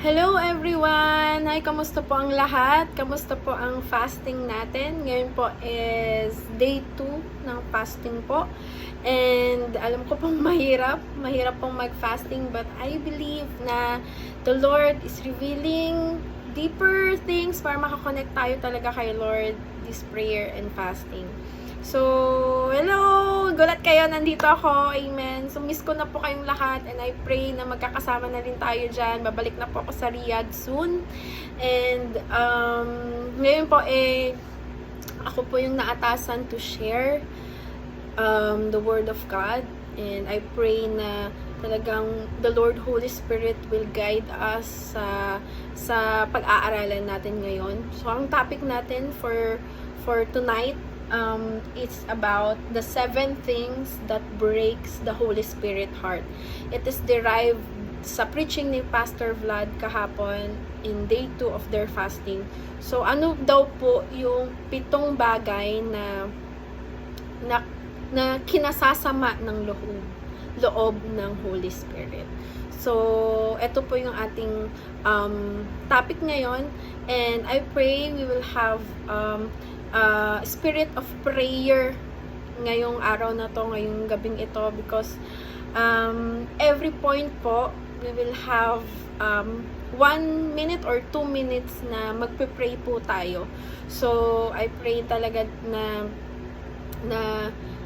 Hello everyone! Hi, kamusta po ang lahat? Kamusta po ang fasting natin? Ngayon po is day 2 ng fasting po. And alam ko pong mahirap pong mag-fasting, but I believe na the Lord is revealing deeper things para makakonect tayo talaga kay Lord, this prayer and fasting. So, hello! Gulat kayo, nandito ako. Amen. So, miss ko na po kayong lahat and I pray na magkakasama na rin tayo dyan. Babalik na po ako sa Riyadh soon. And, ngayon po ako po yung naatasan to share the Word of God. And I pray na talagang the Lord Holy Spirit will guide us sa pag-aaralan natin ngayon. So, ang topic natin for tonight, it's about the 7 things that breaks the Holy Spirit heart. It is derived sa preaching ni Pastor Vlad kahapon in day 2 of their fasting. So, ano daw po yung 7 bagay na kinasasama ng loob ng Holy Spirit. So, ito po yung ating topic ngayon, and I pray we will have spirit of prayer ngayong araw na to, ngayong gabing ito, because every point po we will have 1 minute or 2 minutes na magpe-pray po tayo. So I pray talaga na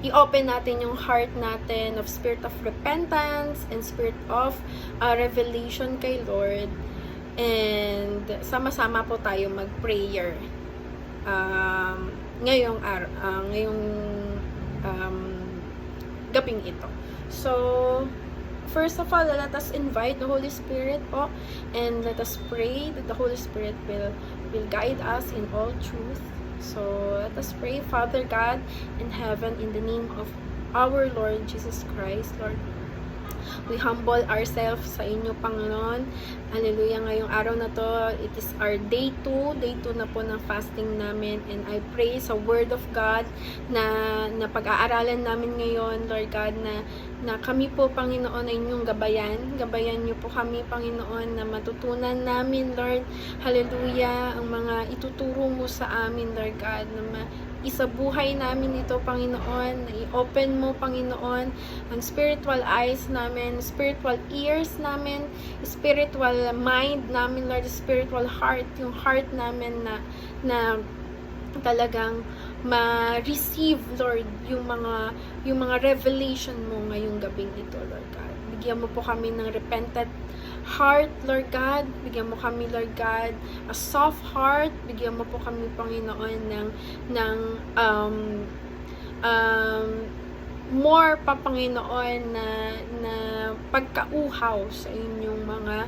i-open natin yung heart natin of spirit of repentance and spirit of revelation kay Lord, and sama-sama po tayo mag-prayer ngayong gabing ito. So, first of all, let us invite the Holy Spirit po, and let us pray that the Holy Spirit will guide us in all truth. So, let us pray. Father God in heaven, in the name of our Lord Jesus Christ, Lord, we humble ourselves sa inyo, Panginoon. Hallelujah. Ngayong araw na to, it is our day 2 na po ng fasting namin, and I pray sa Word of God na pag-aaralan namin ngayon, Lord God, na kami po, Panginoon, ay inyong gabayan niyo po kami, Panginoon, na matutunan namin, Lord, hallelujah, ang mga ituturo mo sa amin, Lord God, na isabuhay namin ito, Panginoon, i-open mo, Panginoon, ang spiritual eyes namin, spiritual ears namin, spiritual mind namin, Lord, spiritual heart, yung heart namin na talagang ma-receive, Lord, yung mga revelation mo ngayong gabing ito, Lord God. Bigyan mo po kami ng repentant heart, Lord God. Bigyan mo kami, Lord God, a soft heart. Bigyan mo po kami, Panginoon, ng more pa, Panginoon, na pagkauhaw sa inyong mga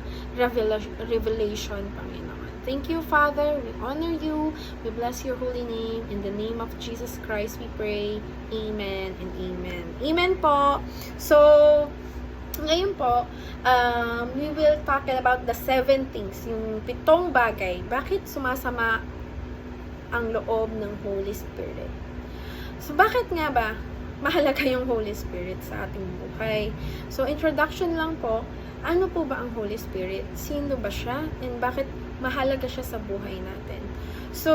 revelation, Panginoon. Thank you, Father. We honor you. We bless your holy name. In the name of Jesus Christ, we pray. Amen and amen. Amen po. So, ngayon po, we will talk about the 7 things, yung 7 bagay. Bakit sumasama ang loob ng Holy Spirit? So, bakit nga ba mahalaga yung Holy Spirit sa ating buhay? So, introduction lang po, ano po ba ang Holy Spirit? Sino ba siya? And bakit mahalaga siya sa buhay natin? So,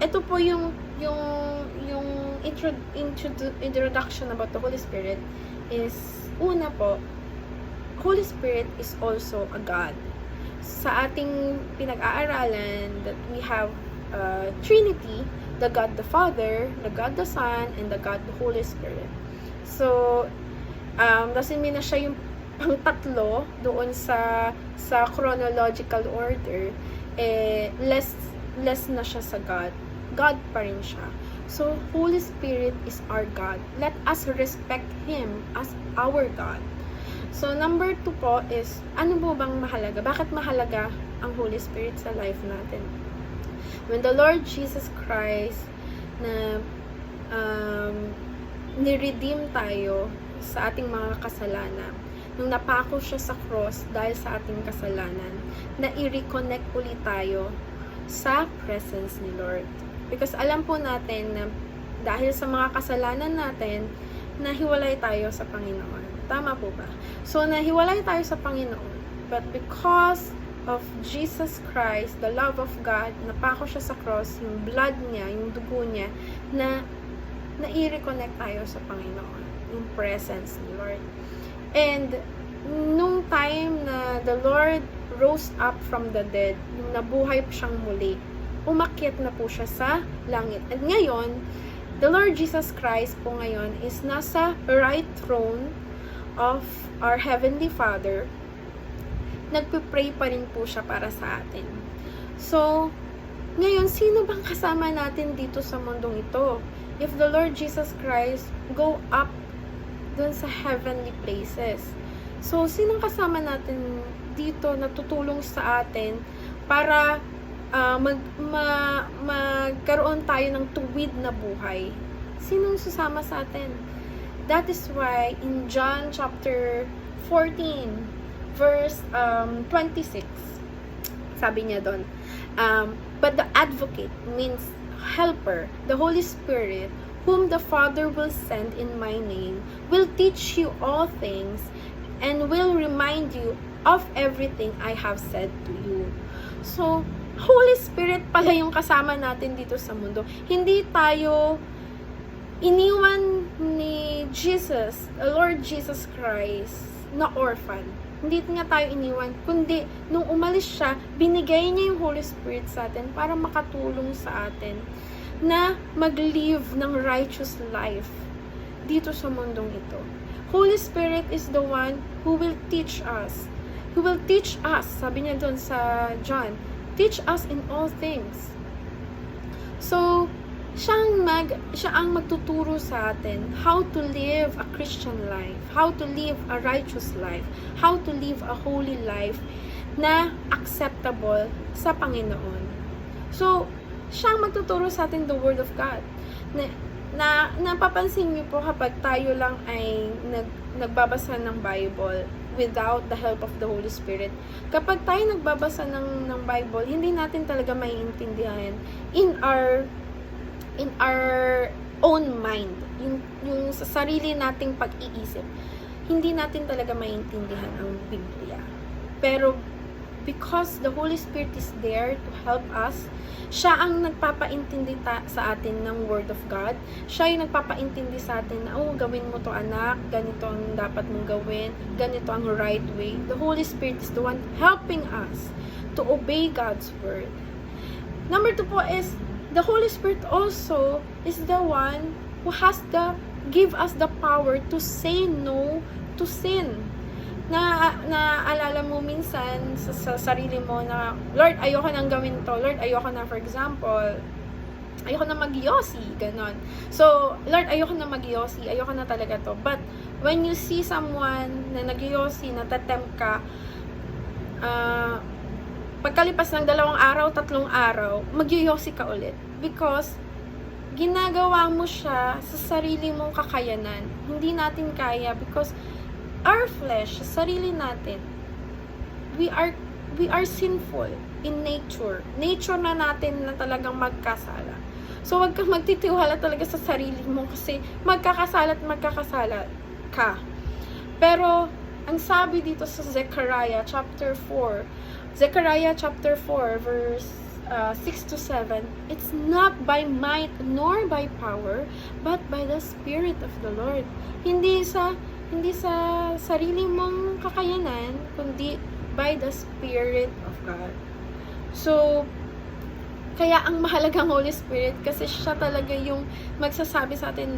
ito po yung introduction about the Holy Spirit is, una po, Holy Spirit is also a God. Sa ating pinag-aaralan, that we have Trinity, the God the Father, the God the Son, and the God the Holy Spirit. So, doesn't mean na siya yung pang-tatlo doon sa chronological order, less na siya sa God. God pa rin siya. So, Holy Spirit is our God. Let us respect Him as our God. So, number 2 po is, ano po bang mahalaga? Bakit mahalaga ang Holy Spirit sa life natin? When the Lord Jesus Christ na ni-redeem tayo sa ating mga kasalanan, nung napako siya sa cross dahil sa ating kasalanan, na i-reconnect ulit tayo sa presence ni Lord. Because alam po natin na dahil sa mga kasalanan natin, nahiwalay tayo sa Panginoon. Tama po ba? So, nahiwalay tayo sa Panginoon. But because of Jesus Christ, the love of God, napako siya sa cross, yung blood niya, yung dugo niya, na i-reconnect tayo sa Panginoon. Yung presence ni Lord. And, nung time na the Lord rose up from the dead, yung nabuhay po siyang muli, umakyat na po siya sa langit. At ngayon, the Lord Jesus Christ po ngayon is nasa right throne of our Heavenly Father. Nagpe-pray pa rin po siya para sa atin. So, ngayon, sino bang kasama natin dito sa mundong ito? If the Lord Jesus Christ go up dun sa heavenly places. So, sinong kasama natin dito na tutulong sa atin para magkaroon tayo ng tuwid na buhay? Sinong susama sa atin? That is why in John chapter 14 verse 26, sabi niya doon, but the advocate means helper, the Holy Spirit, whom the Father will send in my name, will teach you all things and will remind you of everything I have said to you. So, Holy Spirit pala yung kasama natin dito sa mundo. Hindi tayo iniwan ni Jesus, the Lord Jesus Christ, na orphan. Hindi nga tayo iniwan, kundi nung umalis siya, binigay niya yung Holy Spirit sa atin para makatulong sa atin na mag-live ng righteous life dito sa mundong ito. Holy Spirit is the one who will teach us. Who will teach us, sabi niya doon sa John, teach us in all things. So, siya ang magtuturo sa atin how to live a Christian life, how to live a righteous life, how to live a holy life na acceptable sa Panginoon. So, siya ang magtuturo sa atin the Word of God. Napapansin niyo po kapag tayo lang ay nagbabasa ng Bible without the help of the Holy Spirit. Kapag tayo nagbabasa ng Bible, hindi natin talaga maiintindihan in our own mind, yung sa sarili nating pag-iisip, hindi natin talaga maintindihan ang Biblia. Pero because the Holy Spirit is there to help us, siya ang nagpapaintindi sa atin ng Word of God. Siya yung nagpapaintindi sa atin na, oh, gawin mo to anak, ganito ang dapat mong gawin, ganito ang right way. The Holy Spirit is the one helping us to obey God's Word. Number 2 po is, the Holy Spirit also is the one who has give us the power to say no to sin. Naalala mo minsan sa sarili mo na, Lord, ayoko nang gawin to. Lord, ayoko na, for example, ayoko na mag-yosi, ganon. So, Lord, ayoko na mag-yosi, ayoko na talaga to. But, when you see someone na nag-yosi, natatempt ka, pagkalipas ng 2 araw, 3 araw, mag-yosi ka ulit. Because, ginagawa mo siya sa sarili mong kakayanan. Hindi natin kaya because our flesh, sa sarili natin, we are sinful in nature. Nature na natin na talagang magkasala. So, wag kang magtitiwala talaga sa sarili mo kasi magkakasala at magkakasala ka. Pero, ang sabi dito sa Zechariah chapter 4, verse 6 to 7, it's not by might nor by power, but by the Spirit of the Lord. Hindi sa sarili mong kakayanan, kundi by the Spirit of God. So, kaya ang mahalagang Holy Spirit kasi siya talaga yung magsasabi sa atin,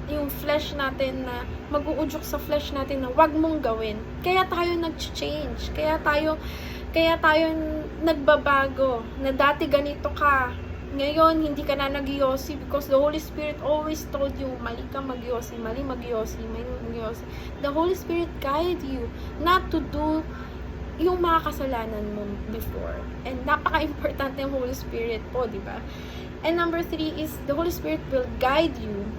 yung flesh natin na mag-uudyok sa flesh natin na wag mong gawin. Kaya tayo nag-change. Kaya tayo nagbabago. Na dati ganito ka. Ngayon, hindi ka na nag-yosi because the Holy Spirit always told you, mali ka mag-yosi, mali mag-yosi, mali mag-yosi. The Holy Spirit guide you not to do yung mga kasalanan mo before. And napaka-importante yung Holy Spirit po, di ba? And number 3 is, the Holy Spirit will guide you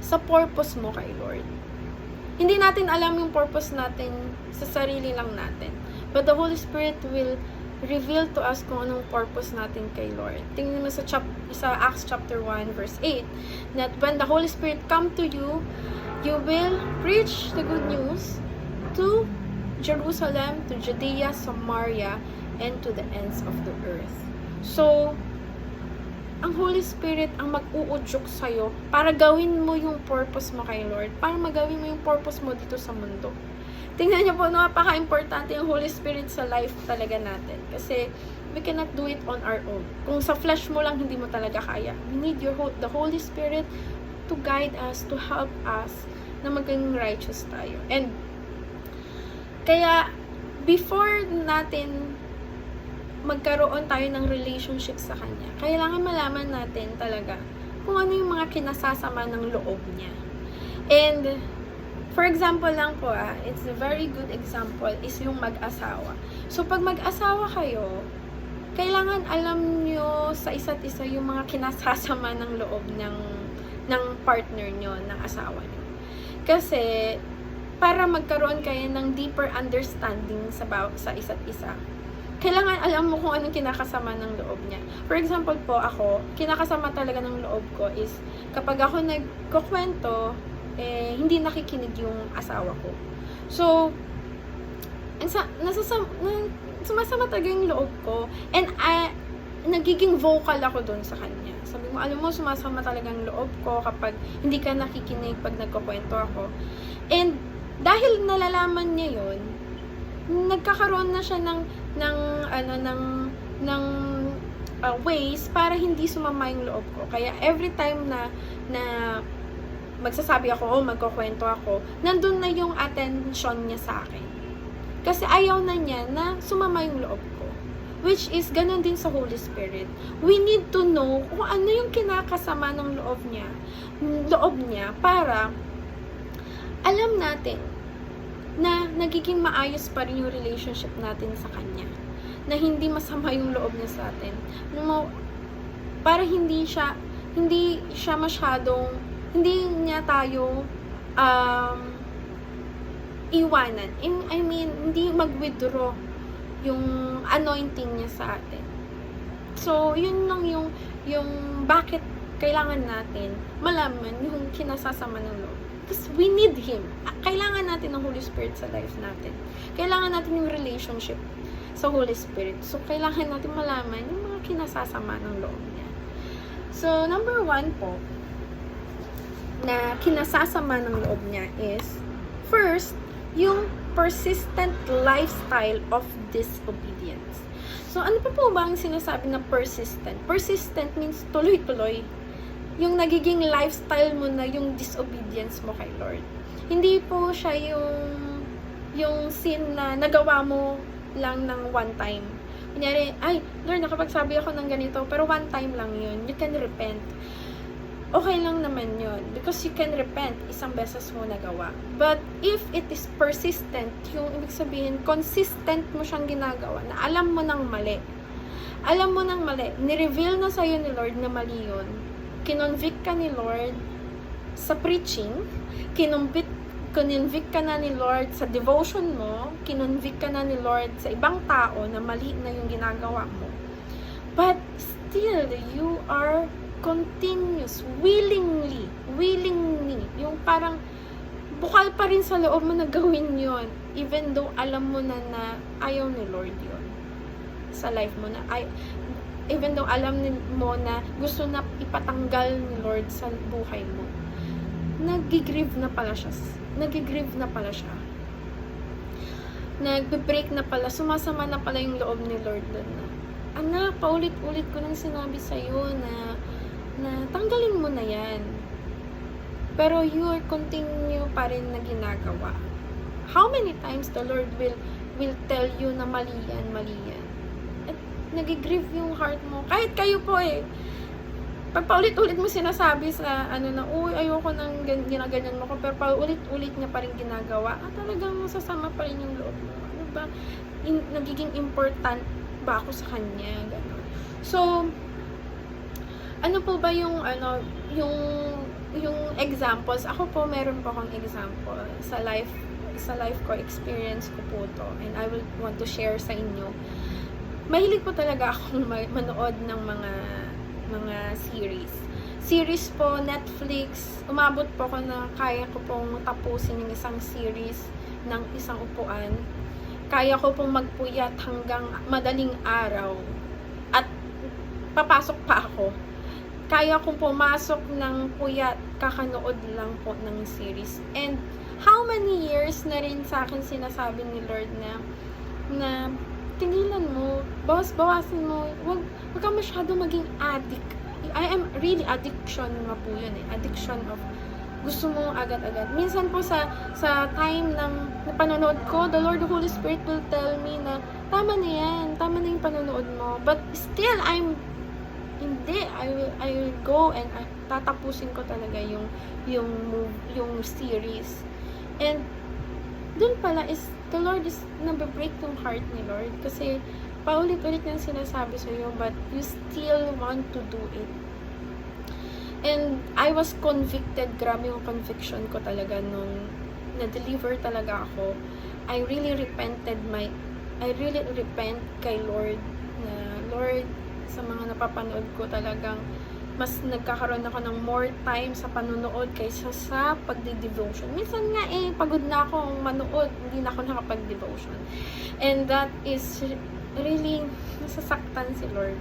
sa purpose mo kay Lord. Hindi natin alam yung purpose natin sa sarili lang natin. But the Holy Spirit will reveal to us kung anong purpose natin kay Lord. Tingnan mo sa Acts chapter 1 verse 8, that when the Holy Spirit come to you, you will preach the good news to Jerusalem, to Judea, Samaria, and to the ends of the earth. So, ang Holy Spirit ang mag-uudyok sa'yo para gawin mo yung purpose mo kay Lord, para magawin mo yung purpose mo dito sa mundo. Tingnan niyo po, napaka-importante yung Holy Spirit sa life talaga natin. Kasi, we cannot do it on our own. Kung sa flesh mo lang, hindi mo talaga kaya. We need the Holy Spirit to guide us, to help us, na maging righteous tayo. And, kaya, before natin magkaroon tayo ng relationship sa Kanya, kailangan malaman natin talaga kung ano yung mga kinasasama ng loob niya. And, for example lang po, it's a very good example, is yung mag-asawa. So, pag mag-asawa kayo, kailangan alam nyo sa isa't isa yung mga kinasasama ng loob ng partner nyo, ng asawa nyo. Kasi, para magkaroon kayo ng deeper understanding sa isa't isa, kailangan alam mo kung anong kinakasama ng loob niya. For example po, ako, kinakasama talaga ng loob ko is, kapag ako nagkukwento, hindi nakikinig yung asawa ko. So, sumasama talaga yung loob ko. And, nagiging vocal ako dun sa kanya. Sabi mo, alam mo, sumasama talaga yung loob ko kapag hindi ka nakikinig pag nagkukwento ako. And, dahil nalalaman niya yun, nagkakaroon na siya ng ways para hindi sumama yung loob ko. Kaya every time na magsasabi ako, magkukwento ako, nandun na yung attention niya sa akin. Kasi ayaw na niya na sumama yung loob ko. Which is, ganun din sa Holy Spirit. We need to know kung ano yung kinakasama ng loob niya para alam natin na nagiging maayos pa rin yung relationship natin sa Kanya. Na hindi masama yung loob niya sa atin. Para hindi siya masyadong, hindi niya tayo iwanan. I mean, hindi mag-withdraw yung anointing niya sa atin. So, yun lang yung bakit kailangan natin malaman yung kinasasama ng loob. Because we need Him. Kailangan natin ng Holy Spirit sa life natin. Kailangan natin yung relationship sa Holy Spirit. So, kailangan natin malaman yung mga kinasasama ng loob niya. So, number 1 po, na kinasasama ng loob niya is, first, yung persistent lifestyle of disobedience. So, ano pa po ba ang sinasabi na persistent? Persistent means tuloy-tuloy. Yung nagiging lifestyle mo na yung disobedience mo kay Lord. Hindi po siya yung sin na nagawa mo lang ng one time. Kunyari, ay, Lord, nakapagsabi ako ng ganito, pero one time lang yun. You can repent. Okay lang naman yun. Because you can repent, isang beses mo nagawa. But if it is persistent, yung ibig sabihin, consistent mo siyang ginagawa, na alam mo ng mali. Alam mo ng mali. Ni-reveal na sa'yo ni Lord na mali yun. Kinonvict ka ni Lord sa preaching. Kinonvict ka na ni Lord sa devotion mo. Kinonvict ka na ni Lord sa ibang tao na mali na yung ginagawa mo. But still, you are continuous, willingly, yung parang bukal pa rin sa loob mo na gawin yon, even though alam mo na ayaw ni Lord yon sa life mo, na even though alam mo na gusto na ipatanggal ni Lord sa buhay mo, nagigrieve na pala siya, nagbe-break na pala, sumasama na pala yung loob ni Lord na, anak, paulit-ulit ko nang sinabi sa'yo na tanggalin mo na yan. Pero you are continue pa rin na ginagawa. How many times the Lord will tell you na mali yan. At nagigrieve yung heart mo. Kahit kayo po pag paulit-ulit mo sinasabi sa uy, ayoko nang ginaganyan mo ko, pero paulit-ulit niya pa rin ginagawa, talagang masasama pa rin yung loob mo. Ano ba? Nagiging important ba ako sa kanya? Ganun. So, ano po ba yung examples? Ako po, meron po akong example sa life ko, experience ko po to, and I will want to share sa inyo. mahilig po talaga akong manood ng mga series. Series po, Netflix, umabot po ako na kaya ko pong tapusin yung isang series ng isang upuan. Kaya ko pong magpuyat hanggang madaling araw at papasok pa ako. Kaya kong pumasok ng puyat, kakanood lang po ng series. And how many years na rin sa akin sinasabi ni Lord na tingilan mo, bawasan mo, wag ka masyado maging addict. I am really addiction nga po yun addiction of gusto mo agad-agad. Minsan po sa time ng panonood ko, the Lord, the Holy Spirit will tell me na tama na yan, tama na yung panonood mo. But still, hindi, I will go and tatapusin ko talaga yung series. And dun pala is, the Lord is nabibreak yung heart ni Lord. Kasi paulit-ulit niyang sinasabi sa'yo, but you still want to do it. And I was convicted, grabe yung conviction ko talaga nung na-deliver talaga ako. I really repent kay Lord na, Lord, sa mga napapanood ko talagang mas nagkakaroon ako ng more time sa panunood kaysa sa pagdi-devotion. Minsan nga pagod na akong manood, hindi na ako nakapag-devotion. And that is really nasasaktan si Lord.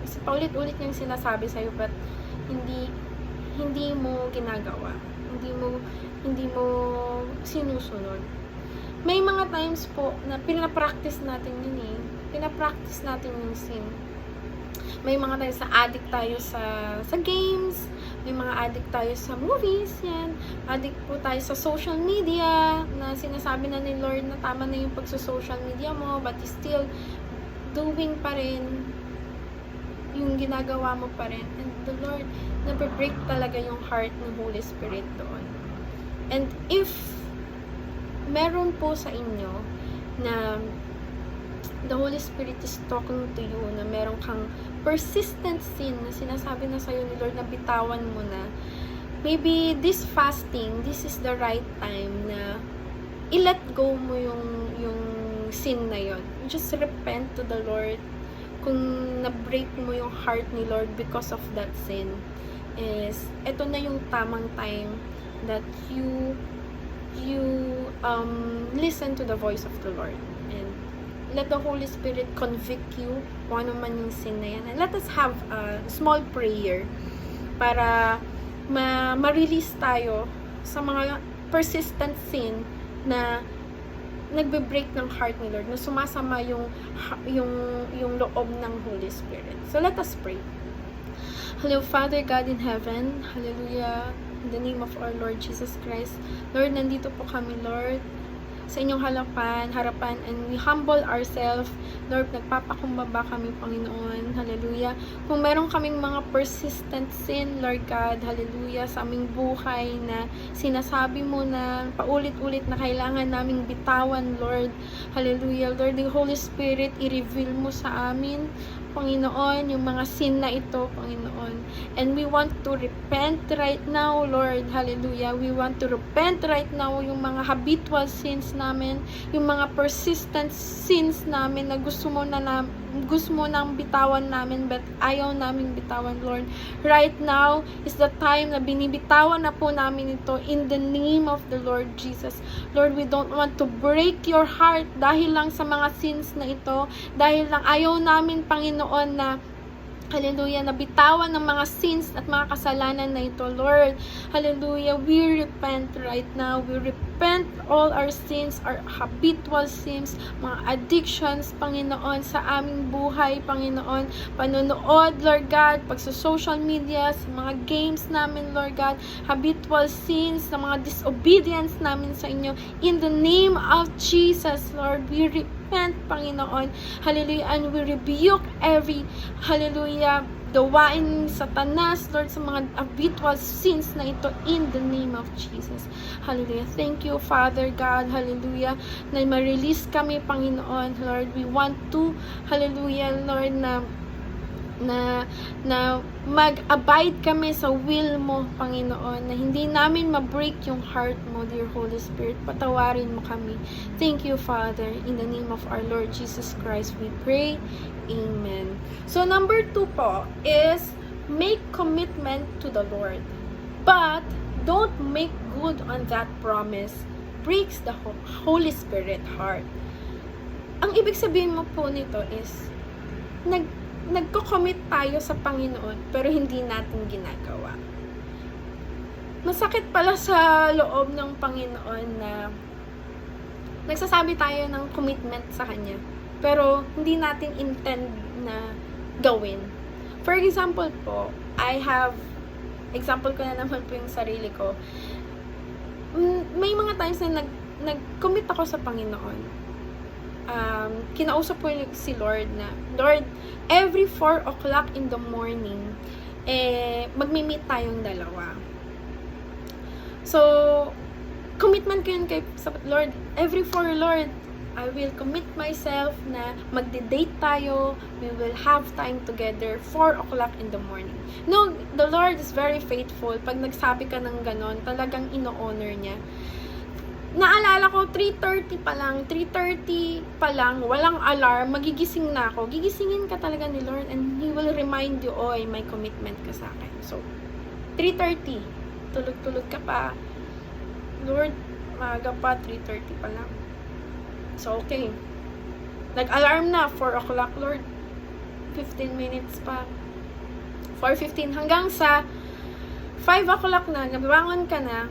Kasi paulit-ulit niyang sinasabi sa'yo, but hindi mo ginagawa. Hindi mo sinusunod. May mga times po na pinapractice natin yun Pinapractice natin yung sin. May mga times na addict tayo sa games, may mga addict tayo sa movies, yan. Addict po tayo sa social media, na sinasabi na ni Lord na tama na yung pagsa-social media mo, but still doing pa rin yung ginagawa mo pa rin. And the Lord, nabibreak talaga yung heart ng Holy Spirit doon. And if meron po sa inyo na the Holy Spirit is talking to you, na meron kang persistent sin na sinasabi na sa'yo ni Lord na bitawan mo na, maybe this fasting, this is the right time na i-let go mo yung sin na yon. Just repent to the Lord. Kung na-break mo yung heart ni Lord because of that sin, is eto na yung tamang time that you listen to the voice of the Lord and let the Holy Spirit convict you kung ano man yung sin na yan. And let us have a small prayer para ma-release tayo sa mga persistent sin na nagbe-break ng heart ni Lord, na sumasama yung loob ng Holy Spirit. So let us pray. Hello, Father God in heaven. Hallelujah. In the name of our Lord Jesus Christ. Lord, nandito po kami, Lord, sa inyong harapan, and we humble ourselves. Lord, nagpapakumbaba kami, Panginoon. Hallelujah. Kung meron kaming mga persistent sin, Lord God, hallelujah, sa aming buhay na sinasabi mo na paulit-ulit na kailangan naming bitawan, Lord. Hallelujah. Lord, the Holy Spirit, i-reveal mo sa amin, Panginoon, yung mga sin na ito, Panginoon. And we want to repent right now, Lord. Hallelujah. We want to repent right now yung mga habitual sins namin, yung mga persistent sins namin na gusto mo nang bitawan namin, but ayaw namin bitawan, Lord. Right now is the time na binibitawan na po namin ito in the name of the Lord Jesus. Lord, we don't want to break your heart dahil lang sa mga sins na ito, dahil lang ayaw namin, Panginoon, na hallelujah, nabitawan ng mga sins at mga kasalanan na ito, Lord. Hallelujah, we repent right now. We repent all our sins, our habitual sins, mga addictions, Panginoon, sa aming buhay, Panginoon. Panonood, Lord God, pagsa-social media, sa mga games namin, Lord God, habitual sins, sa mga disobedience namin sa inyo. In the name of Jesus, Lord, we repent, Panginoon. Hallelujah, and we rebuke every, hallelujah, gawain Satanas, Lord, sa mga habitual sins na ito in the name of Jesus. Hallelujah. Thank you, Father God. Hallelujah. Na ma-release kami, Panginoon. Lord, we want to, hallelujah, Lord, na na mag-abide kami sa will mo, Panginoon, na hindi namin ma-break yung heart mo, dear Holy Spirit. Patawarin mo kami. Thank you, Father. In the name of our Lord Jesus Christ, we pray. Amen. So, number 2 po is make commitment to the Lord. But, don't make good on that promise. Breaks the Holy Spirit heart. Ang ibig sabihin mo po nito is, nagko-commit tayo sa Panginoon pero hindi natin ginagawa. Masakit pala sa loob ng Panginoon na nagsasabi tayo ng commitment sa Kanya pero hindi natin intend na gawin. For example po, example ko na naman po yung sarili ko. May mga times na nag-commit ako sa Panginoon. Kinausap ko si Lord na, Lord, every 4 o'clock in the morning, magmi-meet tayong dalawa. So, commitment ko yun sa Lord. Every 4, Lord, I will commit myself na magde-date tayo, we will have time together, 4 o'clock in the morning. No, the Lord is very faithful. Pag nagsabi ka ng ganon, talagang ino-honor niya. Naalala ko, 3:30 pa lang, walang alarm, magigising na ako. Gigisingin ka talaga ni Lord and He will remind you, oy, may commitment ka sa akin. So, 3:30, tulog-tulog ka pa. Lord, maaga pa, 3:30 pa lang. So, okay. Nag-alarm na, 4 o'clock, Lord. 15 minutes pa. 4:15 hanggang sa 5 o'clock na, nabangon ka na,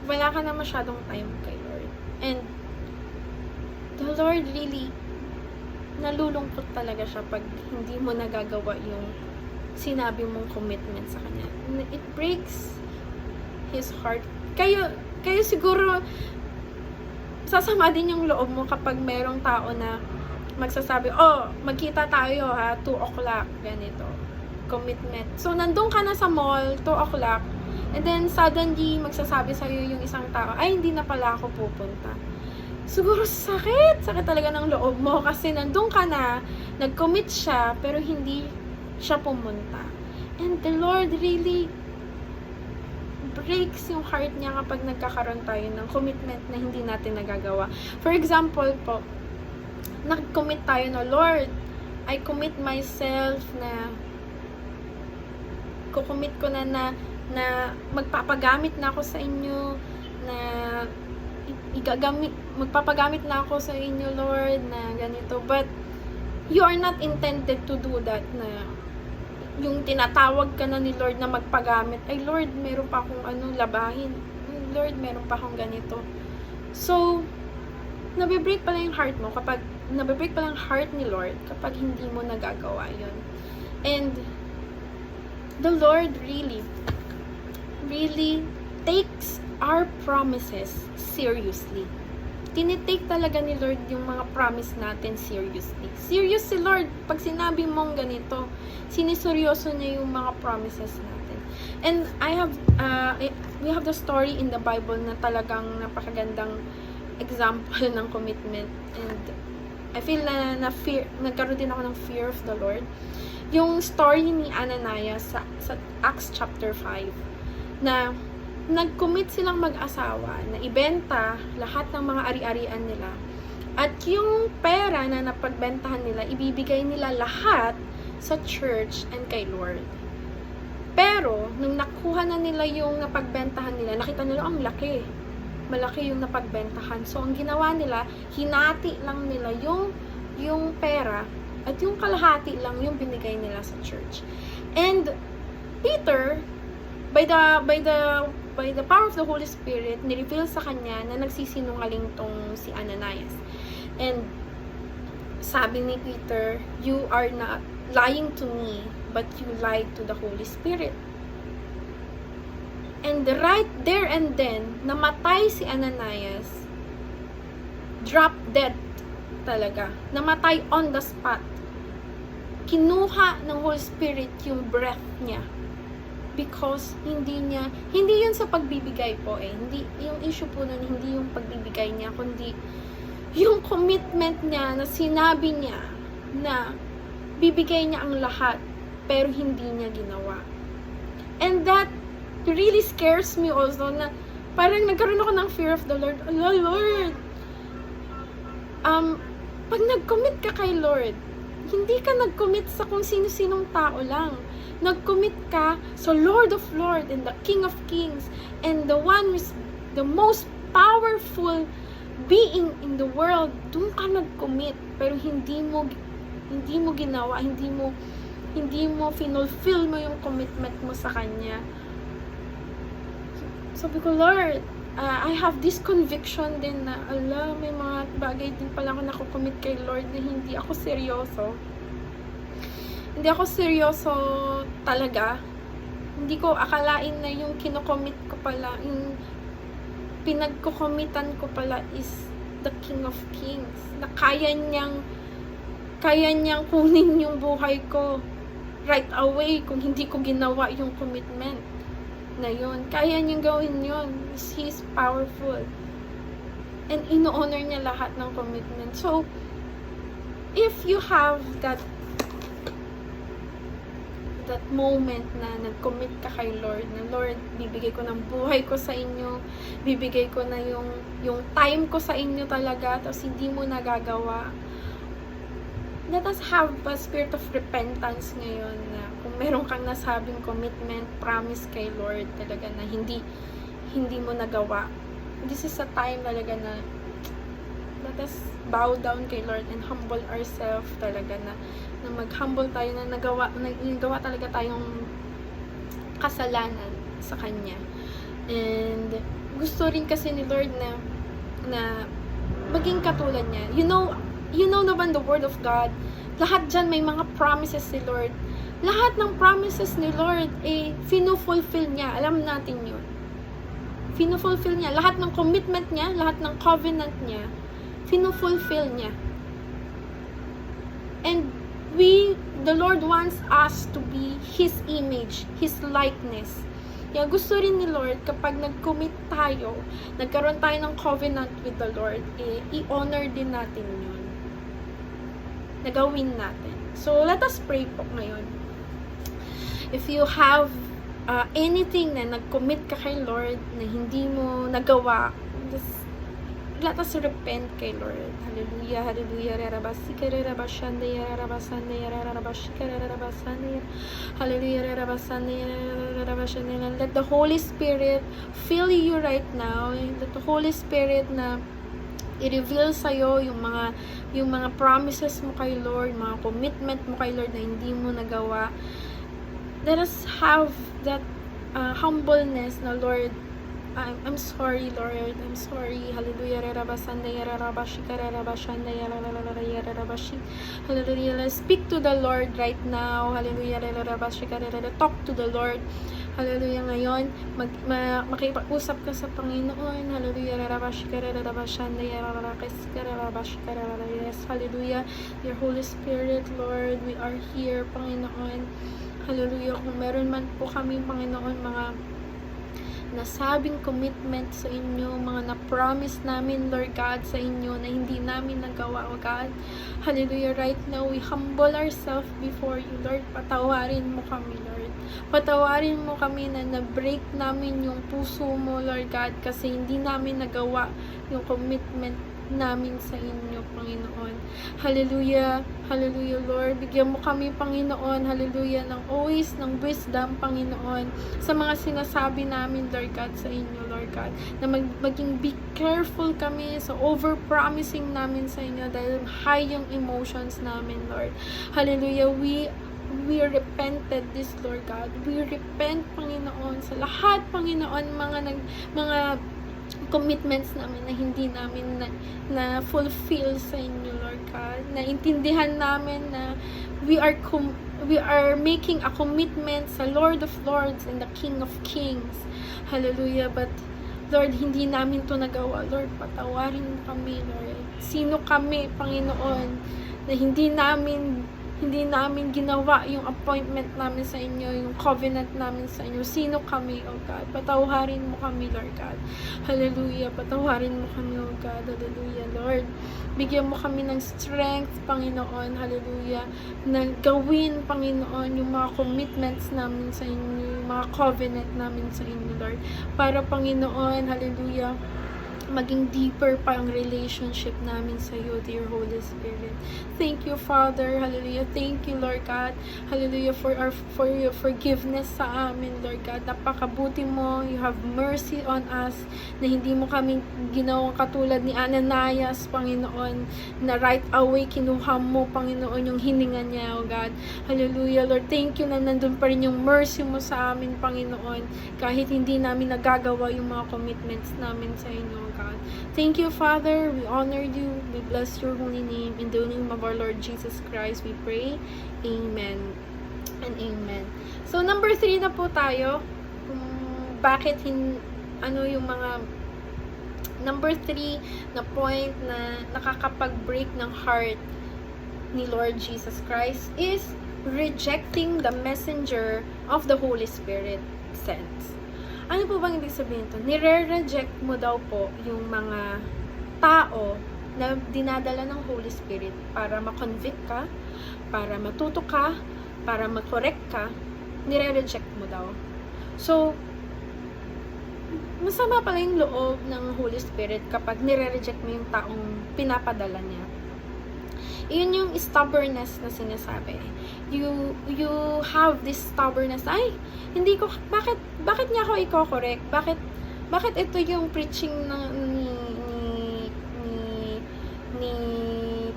wala ka na masyadong time kay Lord. And the Lord really, nalulungkot talaga siya pag hindi mo nagagawa yung sinabi mong commitment sa Kanya. It breaks His heart. Kayo siguro, sasama din yung loob mo kapag merong tao na magsasabi, oh, magkita tayo ha, 2 o'clock, ganito. Commitment. So, nandun ka na sa mall, 2 o'clock, and then, suddenly, magsasabi sa'yo yung isang tao, ay, hindi na pala ako pupunta. Siguro sakit talaga ng loob mo kasi nandun ka na, nag-commit siya, pero hindi siya pumunta. And the Lord really breaks yung heart niya kapag nagkakaroon tayo ng commitment na hindi natin nagagawa. For example po, nag-commit tayo na, Lord, I commit myself na kukomit ko na magpapagamit na ako sa inyo, na magpapagamit na ako sa inyo, Lord, na ganito. But, you are not intended to do that, na yung tinatawag ka na ni Lord na magpagamit, ay Lord, meron pa akong labahin. Lord, meron pa akong ganito. So, nabibreak pala yung heart mo nabibreak pala yung heart ni Lord kapag hindi mo nagagawa yun. And, the Lord really takes our promises seriously. Tinitake talaga ni Lord yung mga promise natin seriously. Serious si Lord. Pag sinabi mong ganito, siniseryoso niya yung mga promises natin. And we have the story in the Bible na talagang napakagandang example ng commitment. And I feel na nagkaroon din ako ng fear of the Lord. Yung story ni Ananias sa Acts chapter 5, na nag-commit silang mag-asawa na ibenta lahat ng mga ari-arian nila. At yung pera na napagbentahan nila, ibibigay nila lahat sa church and kay Lord. Pero, nung nakuha na nila yung napagbentahan nila, nakita nila, ang laki. Malaki yung napagbentahan. So, ang ginawa nila, hinati lang nila yung pera at yung kalahati lang yung binigay nila sa church. And Peter, by the power of the Holy Spirit, ni-reveal sa kanya na nagsisinungaling tong si Ananias. And sabi ni Peter, you are not lying to me, but you lied to the Holy Spirit. And right there and then, namatay si Ananias. Drop dead talaga. Namatay on the spot. Kinuha ng Holy Spirit yung breath niya. Because hindi yun sa pagbibigay po hindi, yung issue po nun, hindi yung pagbibigay niya, kundi yung commitment niya na sinabi niya na bibigay niya ang lahat pero hindi niya ginawa. And that really scares me also, na parang nagkaroon ako ng fear of the Lord. Allah, Lord, pag nag-commit ka kay Lord, hindi ka nag-commit sa kung sino-sinong tao lang. Nag-commit ka sa Lord of Lords and the King of Kings and the one who is the most powerful being in the world. Doon ka nag-commit, pero hindi mo ginawa, hindi mo finulfill mo yung commitment mo sa Kanya. Sabi ko, Lord, I have this conviction din na, ala, may mga bagay din pala ako nakukommit kay Lord na hindi ako seryoso. Hindi ako seryoso talaga. Hindi ko akalain na yung kinocommit ko pala, yung pinagkukommitan ko pala is the King of Kings. Na kaya niyang kunin yung buhay ko right away kung hindi ko ginawa yung commitment na yun. Kaya niyang gawin yun. He's powerful. And ino-honor niya lahat ng commitment. So, if you have that moment na nag-commit ka kay Lord, na Lord, bibigay ko ng buhay ko sa inyo, bibigay ko na yung time ko sa inyo talaga, tapos hindi mo nagagawa, let us have a spirit of repentance ngayon, na kung meron kang nasabing commitment, promise kay Lord talaga na hindi mo nagawa, this is a time talaga na let us bow down kay Lord and humble ourselves talaga, na mag-humble tayo, na nagawa talaga tayong kasalanan sa Kanya. And gusto rin kasi ni Lord na maging katulad niya. You know naman the Word of God, lahat dyan may mga promises si Lord. Lahat ng promises ni Lord, fino-fulfill niya. Alam natin yun. Fino-fulfill niya. Lahat ng commitment niya, lahat ng covenant niya, fino-fulfill niya. And the Lord wants us to be His image, His likeness. Kaya gusto rin ni Lord, kapag nag-commit tayo, nagkaroon tayo ng covenant with the Lord, i-honor din natin yun. Nagawin natin. So, let us pray po ngayon. If you have anything na nag-commit ka kay Lord na hindi mo nagawa, let us repent kay Lord. Hallelujah, hallelujah. Hallelujah. Let the Holy Spirit fill you right now. Let the Holy Spirit na i-reveal sa'yo yung mga promises mo kay Lord, mga commitment mo kay Lord na hindi mo nagawa. Let us have that humbleness na, Lord, I'm sorry, Lord. I'm sorry. Hallelujah. Hallelujah. Speak to the Lord right now. Hallelujah. Talk to the Lord. Hallelujah. Ngayon, makipag-usap ka sa Panginoon. Hallelujah. Hallelujah. Your Holy Spirit, Lord, we are here, Panginoon. Hallelujah. Kung meron man po kami, Panginoon, mga nasabing commitment sa inyo, mga na-promise namin, Lord God, sa inyo na hindi namin nagawa, O God. Hallelujah. Right now, we humble ourselves before you, Lord. Patawarin mo kami, Lord. Patawarin mo kami na na-break namin yung puso mo, Lord God, kasi hindi namin nagawa yung commitment namin sa inyo, Panginoon. Hallelujah. Hallelujah, Lord. Bigyan mo kami, Panginoon. Hallelujah. Ng wisdom, Panginoon, sa mga sinasabi namin, Lord God, sa inyo, Lord God. Na maging be careful kami sa over-promising namin sa inyo dahil high yung emotions namin, Lord. Hallelujah. We repented this, Lord God. We repent, Panginoon, sa lahat, Panginoon, mga commitments namin na hindi namin na fulfill sa inyo, Lord God. Naintindihan namin na we are making a commitment sa Lord of Lords and the King of Kings. Hallelujah. But Lord, hindi namin to nagawa. Lord, patawarin mo kami, Lord. Sino kami, Panginoon, na hindi hindi namin ginawa yung appointment namin sa inyo, yung covenant namin sa inyo. Sino kami, O God? Patawarin mo kami, Lord God. Hallelujah. Patawarin mo kami, O God. Hallelujah, Lord. Bigyan mo kami ng strength, Panginoon. Hallelujah. Na gawin, Panginoon, yung mga commitments namin sa inyo, yung mga covenant namin sa inyo, Lord. Para, Panginoon, hallelujah, maging deeper pa ang relationship namin sa iyo, dear Holy Spirit. Thank you, Father. Hallelujah. Thank you, Lord God. Hallelujah, for your forgiveness sa amin, Lord God. Napakabuti mo. You have mercy on us na hindi mo kami ginawang katulad ni Ananias, Panginoon, na right away kinuha mo, Panginoon, yung hininga niya, O God. Hallelujah, Lord. Thank you na nandun pa rin yung mercy mo sa amin, Panginoon, kahit hindi namin nagagawa yung mga commitments namin sa inyo, O God. Thank you, Father. We honor you. We bless your holy name. In the name of our Lord Jesus Christ, we pray. Amen and amen. So, number 3 na po tayo. Bakit ano yung mga number 3 na point na nakakapag-break ng heart ni Lord Jesus Christ is rejecting the messenger of the Holy Spirit sent. Ano po bang ibig sabihin ito? Nire-reject mo daw po yung mga tao na dinadala ng Holy Spirit para ma-convict ka, para matuto ka, para ma-correct ka. Nire-reject mo daw. So, masama pala yung loob ng Holy Spirit kapag nire-reject mo yung taong pinapadala niya. Iyon yung stubbornness na sinasabi. You have this stubbornness. Ay, hindi ko, bakit niya ako i-correct? Bakit ito yung preaching ni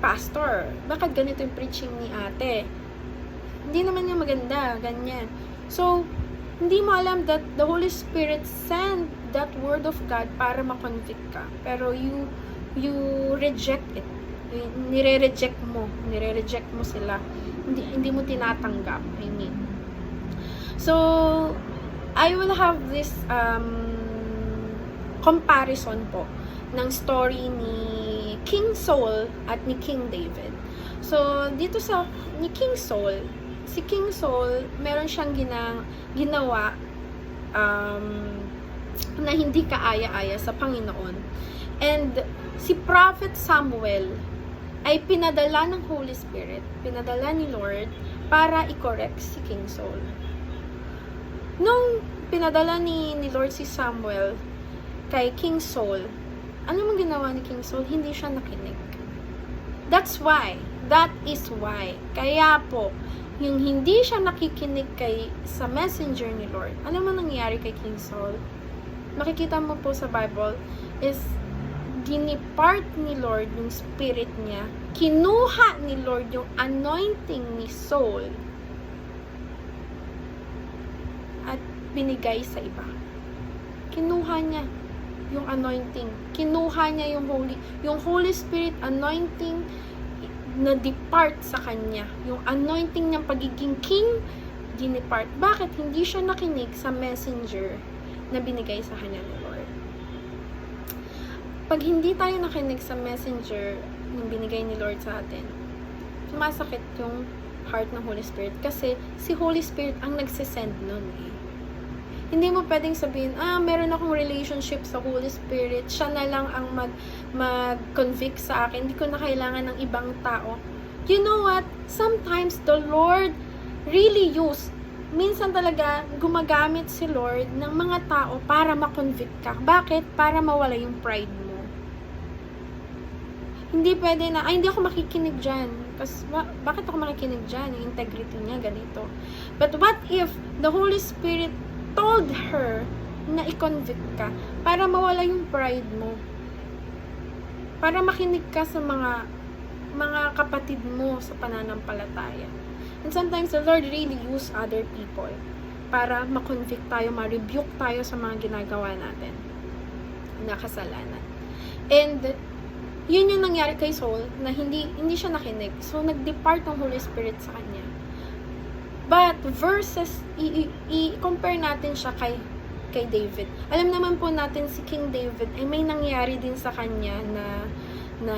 pastor? Bakit ganito yung preaching ni ate? Hindi naman niya maganda, ganyan. So, hindi mo alam that the Holy Spirit sent that word of God para ma-convict ka. Pero you reject it. Nire-reject mo sila. Hindi mo tinatanggap. I mean. So, I will have this comparison po ng story ni King Saul at ni King David. So, dito ni King Saul, si King Saul, meron siyang ginawa na hindi kaaya-aya sa Panginoon. And si Prophet Samuel ay pinadala ng Holy Spirit, pinadala ni Lord para i-correct si King Saul. Nung pinadala ni Lord si Samuel kay King Saul, ano mang ginawa ni King Saul? Hindi siya nakinig. That is why. Kaya po, yung hindi siya nakikinig sa messenger ni Lord, ano man nangyari kay King Saul? Makikita mo po sa Bible is dinipart ni Lord yung spirit niya. Kinuha ni Lord yung anointing ni Saul at binigay sa iba. Kinuha niya yung anointing. Kinuha niya yung Holy Spirit anointing na depart sa kanya. Yung anointing ng pagiging king, dinipart. Bakit? Hindi siya nakinig sa messenger na binigay sa kanya ni Lord. Pag hindi tayo nakinig sa messenger na binigay ni Lord sa atin, sumasakit yung heart ng Holy Spirit kasi si Holy Spirit ang nagsisend nun eh. Hindi mo pwedeng sabihin, meron akong relationship sa Holy Spirit, siya na lang ang mag-convict sa akin, hindi ko na kailangan ng ibang tao. You know what? Sometimes the Lord really minsan talaga gumagamit si Lord ng mga tao para ma-convict ka. Bakit? Para mawala yung pride mo. Hindi pwede na, hindi ako makikinig dyan. Kasi, bakit ako makikinig dyan? Yung integrity niya, ganito. But what if the Holy Spirit told her na i-convict ka para mawala yung pride mo? Para makinig ka sa mga kapatid mo sa pananampalataya. And sometimes the Lord really use other people para ma-convict tayo, ma-rebuke tayo sa mga ginagawa natin na kasalanan. And yun yung nangyari kay Saul na hindi siya nakinig. So nag-depart ng Holy Spirit sa kanya. But versus i-compare natin siya kay David. Alam naman po natin si King David ay may nangyari din sa kanya na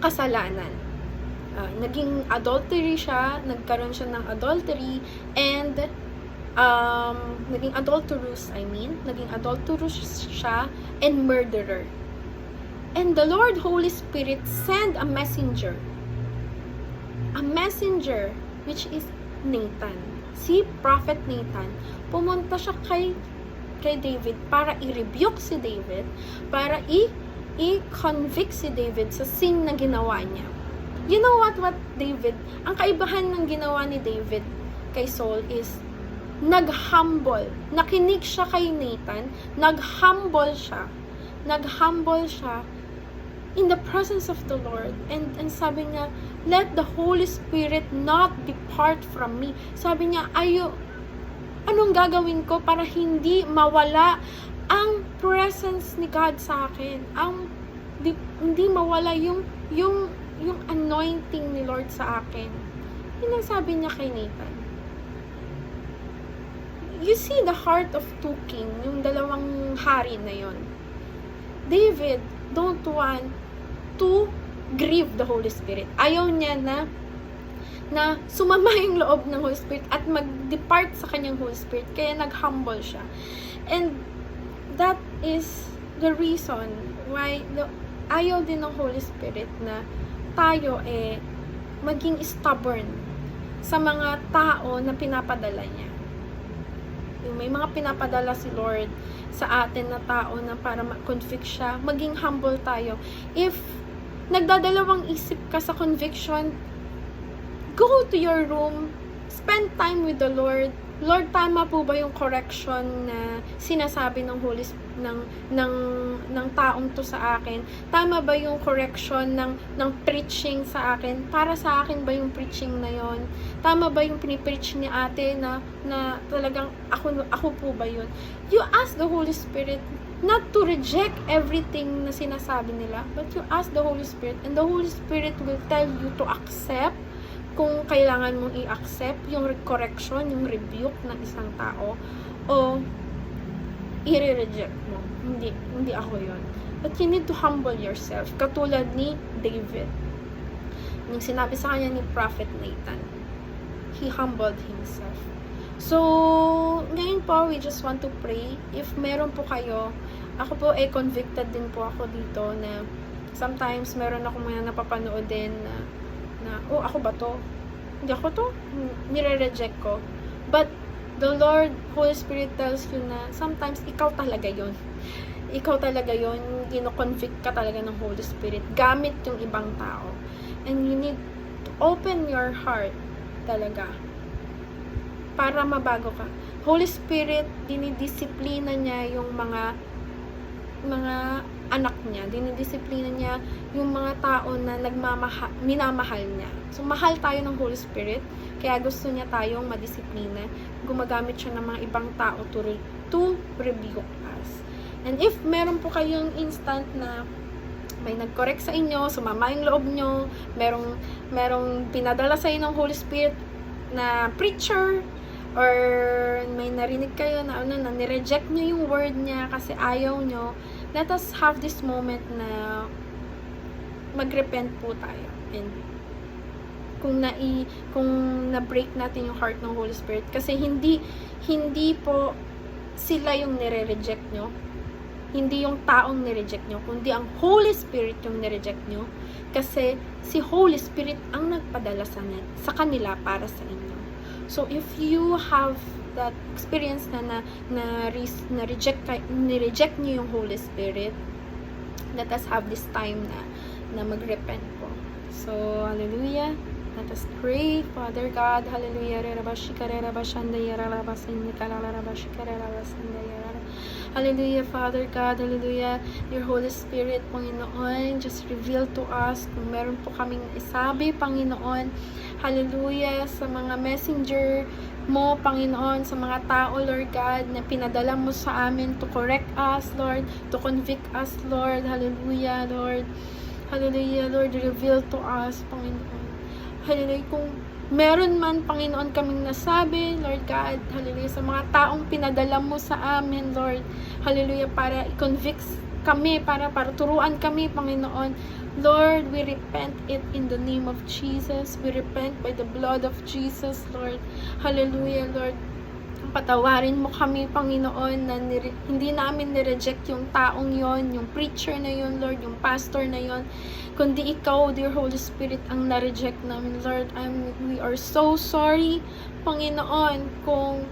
kasalanan. naging adultery siya, nagkaroon siya ng adultery, and naging adulterous siya, and murderer. And the Lord Holy Spirit sent a messenger, which is Nathan. Si Prophet Nathan, pumunta siya kay David para i-rebuke si David, para i-convict si David sa sin na ginawa niya. You know what David, ang kaibahan ng ginawa ni David kay Saul is nag-humble. Nakinig siya kay Nathan, nag-humble siya in the presence of the Lord, and sabi niya, let the Holy Spirit not depart from me. Sabi niya, anong gagawin ko para hindi mawala ang presence ni God sa akin, hindi mawala yung anointing ni Lord sa akin. Yun ang sabi niya kay Nathan. You see the heart of two kings, yung dalawang hari na yon. David don't want to grieve the Holy Spirit. Ayaw niya na sumama yung loob ng Holy Spirit at mag-depart sa kanyang Holy Spirit. Kaya nag-humble siya. And that is the reason why ayaw din ng Holy Spirit na tayo maging stubborn sa mga tao na pinapadala niya. May mga pinapadala si Lord sa atin na tao na para ma-convict siya, maging humble tayo. If nagdadalawang isip ka sa conviction, go to your room, spend time with the Lord. Lord, tama po ba yung correction na sinasabi ng ng taong to sa akin? Tama ba yung correction ng preaching sa akin? Para sa akin ba yung preaching na yon? Tama ba yung pinipreach ni ate na talagang ako po ba yun? You ask the Holy Spirit not to reject everything na sinasabi nila, but you ask the Holy Spirit, and the Holy Spirit will tell you to accept kung kailangan mong i-accept yung correction, yung rebuke ng isang tao, o i-reject mo. Hindi ako yun. But you need to humble yourself. Katulad ni David. Nung sinabi sa kanya ni Prophet Nathan, he humbled himself. So, ngayon po, we just want to pray. If meron po kayo, ako po convicted din po ako dito na sometimes meron ako mga napapanood din na ako ba to? Hindi ako to. Nire-reject ko. But the Lord, Holy Spirit tells you na sometimes ikaw talaga yon. Ikaw talaga yon. Gino-convict ka talaga ng Holy Spirit gamit yung ibang tao. And you need to open your heart talaga para mabago ka. Holy Spirit, dinidisiplina niya yung mga anak niya. Dinidisiplina niya yung mga tao na minamahal niya. So, mahal tayo ng Holy Spirit, kaya gusto niya tayong madisiplina. Gumagamit siya ng mga ibang tao to rebuke us. And if meron po kayong instant na may nag-correct sa inyo, sumama yung loob nyo, merong pinadala sa inyo ng Holy Spirit na preacher, or may narinig kayo na nireject nyo yung word niya kasi ayaw nyo, let us have this moment na mag-repent po tayo. And kung na-break natin yung heart ng Holy Spirit, kasi hindi po sila yung nire-reject nyo, hindi yung taong nireject nyo, kundi ang Holy Spirit yung nireject nyo, kasi si Holy Spirit ang nagpadala sa kanila para sa inyo. So, if you have that experience nireject niyo yung Holy Spirit, let us have this time na mag-repent po. So, hallelujah. Let us pray. Father God, hallelujah. Hallelujah, Father God, hallelujah. Your Holy Spirit, Panginoon, just reveal to us kung meron po kaming isabi, Panginoon. Hallelujah, sa mga messenger mo, Panginoon, sa mga tao, Lord God, na pinadala mo sa amin to correct us, Lord, to convict us, Lord. Hallelujah, Lord. Hallelujah, Lord, reveal to us, Panginoon. Hallelujah, kung meron man, Panginoon, kaming nasabi, Lord God, hallelujah, sa mga taong pinadala mo sa amin, Lord, hallelujah, para i-convict kami, para turuan kami, Panginoon, Lord, we repent it in the name of Jesus. We repent by the blood of Jesus, Lord. Hallelujah, Lord. Patawarin mo kami, Panginoon, na hindi namin nireject yung taong yon, yung preacher na yon, Lord, yung pastor na yon, kundi ikaw, dear Holy Spirit, ang na-reject namin, Lord. We are so sorry, Panginoon, kung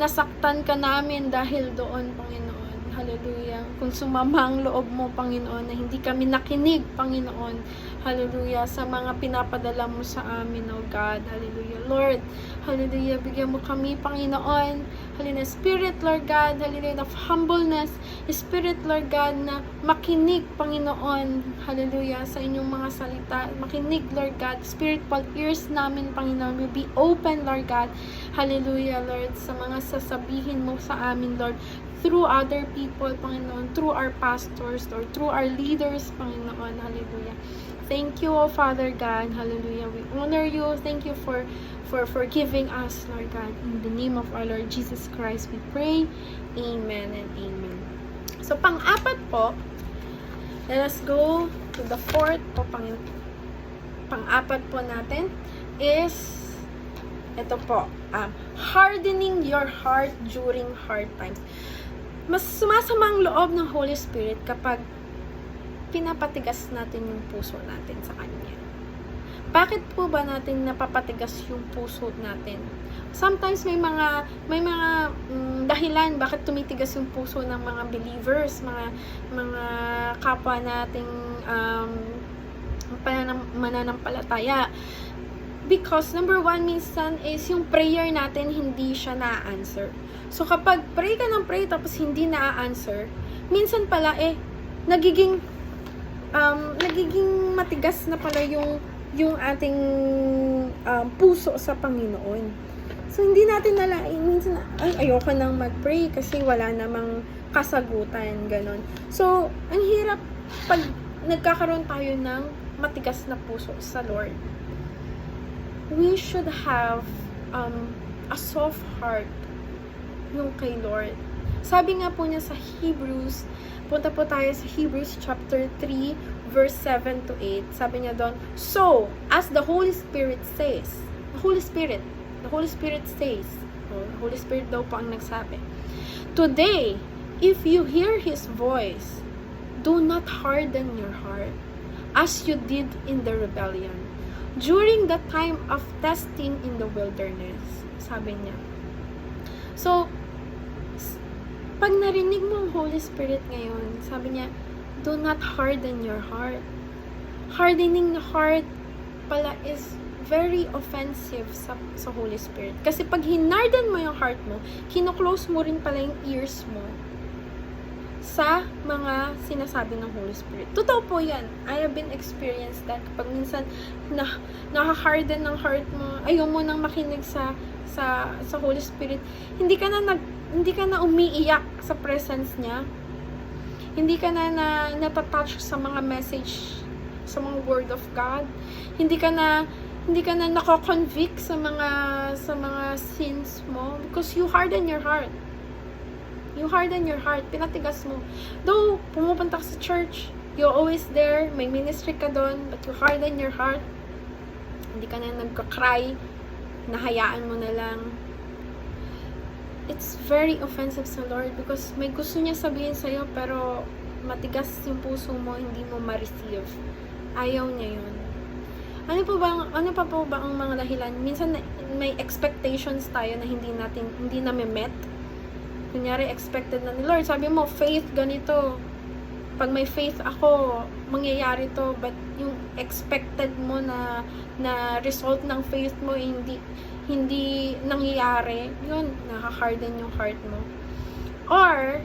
nasaktan ka namin dahil doon, Panginoon. Hallelujah. Kung sumama ang loob mo, Panginoon, na hindi kami nakinig, Panginoon. Hallelujah. Sa mga pinapadala mo sa amin, oh God. Hallelujah. Lord, hallelujah. Bigyan mo kami, Panginoon. Hallelujah. Spirit, Lord God. Hallelujah. Of humbleness. Spirit, Lord God, na makinig, Panginoon. Hallelujah. Sa inyong mga salita. Makinig, Lord God. Spiritual ears namin, Panginoon. Will be open, Lord God. Hallelujah, Lord. Sa mga sasabihin mo sa amin, Lord. Through other people, Panginoon, through our pastors, or through our leaders, Panginoon, hallelujah. Thank you, O Father God, hallelujah. We honor you. Thank you for forgiving us, Lord God. In the name of our Lord Jesus Christ, we pray. Amen and amen. So, pang-apat po, let us go to the fourth po, pang-apat po natin is, ito po, hardening your heart during hard times. Mas sumasama ang loob ng Holy Spirit kapag pinapatigas natin yung puso natin sa Kanya. Bakit po ba natin napapatigas yung puso natin? Sometimes may mga dahilan bakit tumitigas yung puso ng mga believers, mga kapwa nating mananampalataya. Because number one, minsan is yung prayer natin hindi siya na-answer. So kapag pray ka ng pray tapos hindi na-answer, minsan pala nagiging matigas na pala yung ating puso sa Panginoon. So hindi natin nalain minsan, ayoko nang mag-pray kasi wala namang kasagutan, ganon. So ang hirap pag nagkakaroon tayo ng matigas na puso sa Lord. We should have a soft heart yung kay Lord. Sabi nga po niya sa Hebrews, punta po tayo sa Hebrews chapter 3 verse 7 to 8. Sabi niya doon, so, as the Holy Spirit says, the Holy Spirit says, the Holy Spirit daw po ang nagsabi, today, if you hear His voice, do not harden your heart, as you did in the rebellion, during the time of testing in the wilderness. Sabi niya. So, pag narinig mo ang Holy Spirit ngayon, sabi niya, do not harden your heart. Hardening the heart pala is very offensive sa Holy Spirit. Kasi pag hinarden mo yung heart mo, kino-close mo rin pala yung ears mo sa mga sinasabi ng Holy Spirit. Totoo po yan. I have been experienced that. Kapag minsan nakaharden ng heart mo, ayaw mo nang makinig sa Holy Spirit, hindi ka na umiiyak sa presence niya. Hindi ka na natatouch sa mga message, sa mga word of God. Hindi ka na nako-convict sa mga sins mo because you harden your heart. You harden your heart, pinatigas mo. Though pumupunta ka sa church, you're always there, may ministry ka doon, but you harden your heart. Hindi ka na nagka-cry, nahayaan mo na lang. It's very offensive sa Lord because may gusto niya sabihin sa'yo pero matigas yung puso mo, hindi mo ma-receive. Ayaw niya yun. Ano pa po ba ang mga dahilan? Minsan may expectations tayo na hindi namin met. Kunyari, expected na ni Lord. Sabi mo, faith, ganito. Pag may faith ako, mangyayari to. But yung expected mo na result ng faith mo, hindi nangyayari, yun, nakaharden yung heart mo. Or,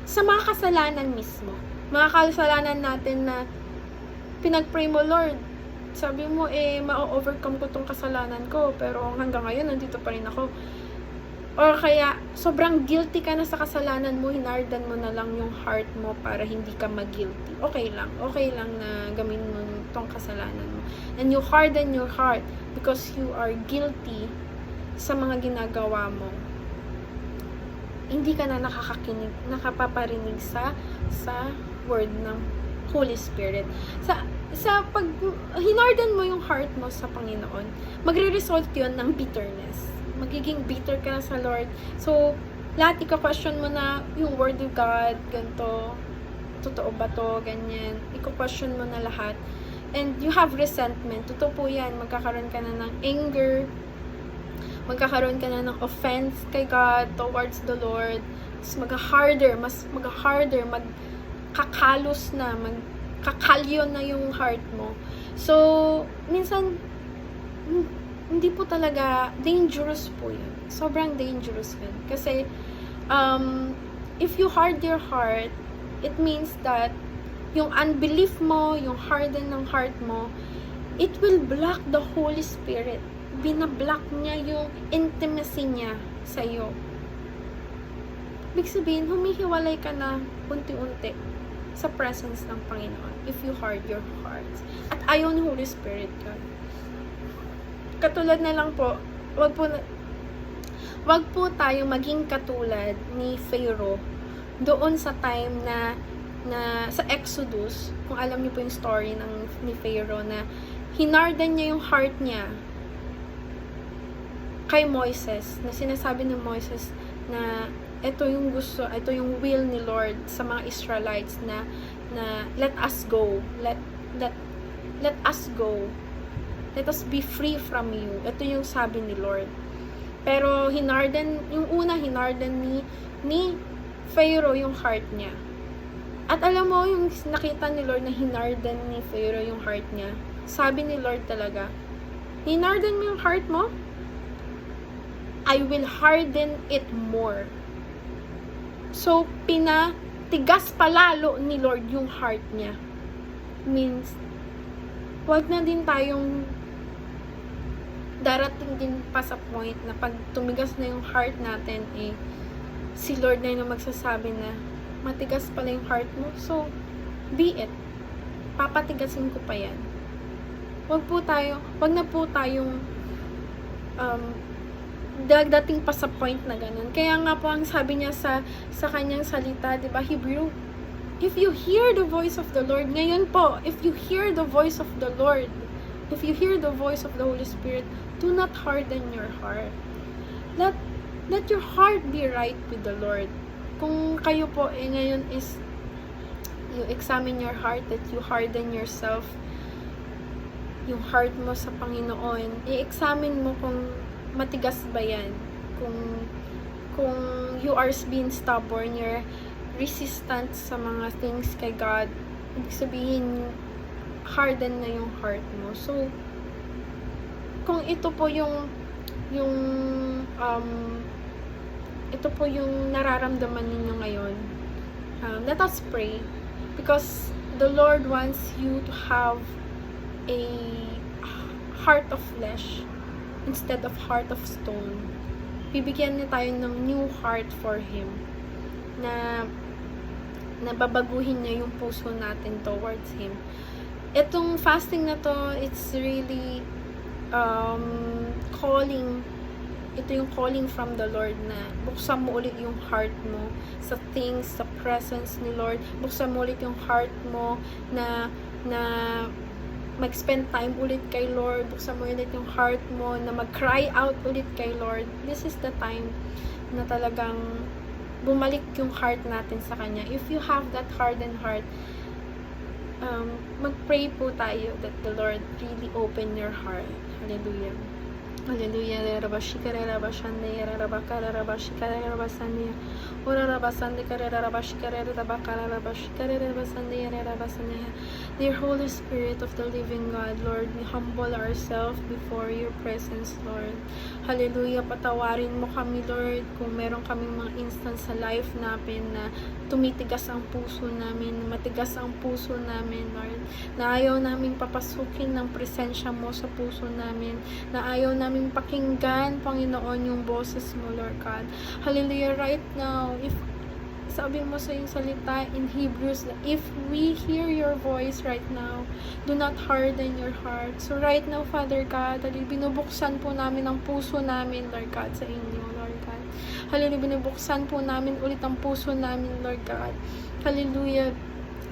sa mga kasalanan mismo. Mga kasalanan natin na pinag-pray mo, Lord, sabi mo, ma-overcome ko tong kasalanan ko, pero hanggang ngayon, nandito pa rin ako. Or kaya, sobrang guilty ka na sa kasalanan mo, hinardan mo na lang yung heart mo para hindi ka mag-guilty. Okay lang na gawin mo tong kasalanan mo. And you harden your heart because you are guilty sa mga ginagawa mo. Hindi ka na nakapaparinig sa word Holy Spirit. Sa pag hinarden mo yung heart mo sa Panginoon, magre-result yun ng bitterness. Magiging bitter ka na sa Lord. So, lahat ika-question mo na yung Word of God, ganito, totoo ba to, ganyan. Ika-question mo na lahat. And you have resentment. Totoo po yan. Magkakaroon ka na ng anger. Magkakaroon ka na ng offense kay God towards the Lord. Mas mag-harder, magkakalos na, magkakalyo na yung heart mo. So, minsan, hindi po talaga, dangerous po yun. Sobrang dangerous yun. Kasi, if you hard your heart, it means that yung unbelief mo, yung harden ng heart mo, it will block the Holy Spirit. Binablock niya yung intimacy niya sa iyo. Ibig sabihin, humihiwalay ka na unti-unti sa presence ng Panginoon if you hard your heart. At ayaw ni Holy Spirit ka. Katulad na lang po, wag po tayo maging katulad ni Pharaoh doon sa time na sa Exodus, kung alam niyo po yung story ni Pharaoh, na hinarden niya yung heart niya kay Moises, na sinasabi ng Moises na ito yung will ni Lord sa mga Israelites na let us go, let us go, let us be free from you. Ito yung sabi ni Lord. Pero hinarden ni Pharaoh yung heart niya. At alam mo, yung nakita ni Lord na hinarden ni Pharaoh yung heart niya, sabi ni Lord talaga, hinarden mo yung heart mo, I will harden it more. So, pinatigas palalo ni Lord yung heart niya. Means, wag na din tayong darating din pa sa point na pag tumigas na yung heart natin, si Lord na yung magsasabi na, matigas pala yung heart mo. So, be it. Papatigasin ko pa yan. Wag na po tayong dating pa sa point na ganun. Kaya nga po ang sabi niya sa kanyang salita, 'di ba, Hebrew, if you hear the voice of the Lord, ngayon po, if you hear the voice of the Lord, if you hear the voice of the Holy Spirit, do not harden your heart. Let your heart be right with the Lord. Kung kayo po ngayon is you examine your heart, that you harden yourself, yung heart mo sa Panginoon, i-examine mo kung matigas ba yan, kung you are being stubborn, you're resistant sa mga things kay God, ibig sabihin harden na yung heart mo. So kung ito po yung nararamdaman ninyo ngayon, let us pray, because the Lord wants you to have a heart of flesh instead of heart of stone. Bibigyan niya tayo ng new heart for Him, na babaguhin niya yung puso natin towards Him. Itong fasting na to, it's really calling. Ito yung calling from the Lord na buksan mo ulit yung heart mo sa things, sa presence ni Lord. Buksan mo ulit yung heart mo na mag-spend time ulit kay Lord. Buksan mo ulit yung heart mo na mag-cry out ulit kay Lord. This is the time na talagang bumalik yung heart natin sa Kanya. If you have that hardened heart, mag-pray po tayo that the Lord really open your heart. Hallelujah. Hallelujah. Rabashikara rabashande rabakara rabashikara rabasande ora rabasande kara rabashikara rabakara rabashikara rabasande rabasande. Dear Holy Spirit of the living God, Lord, we humble ourselves before your presence, Lord. Hallelujah. Patawarin mo kami, Lord, kung meron kaming mga instance sa life namin na tumitigas ang puso namin, matigas ang puso namin, Lord, na ayaw namin papasukin ng presensya mo sa puso namin, na ayaw namin pakinggan, Panginoon, yung boses mo, Lord God. Hallelujah. Right now, if sabi mo sa iyong salita in Hebrews, if we hear your voice right now, do not harden your heart. So right now, Father God, binubuksan po namin ang puso namin, Lord God, sa inyo, Lord God. Hallelujah, binubuksan po namin ulit ang puso namin, Lord God. Hallelujah.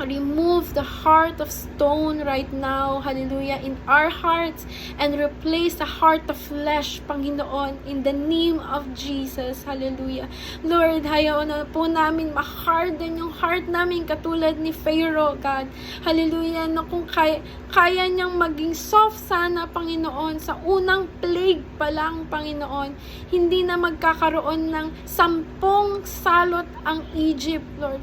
remove the heart of stone right now, hallelujah, in our hearts, and replace the heart of flesh, Panginoon, in the name of Jesus, hallelujah. Lord, hayaw na po namin ma-harden yung heart namin katulad ni Pharaoh, God, hallelujah, na kung kaya niyang maging soft sana, Panginoon, sa unang plague pa lang, Panginoon, hindi na magkakaroon ng 10 salot ang Egypt, Lord,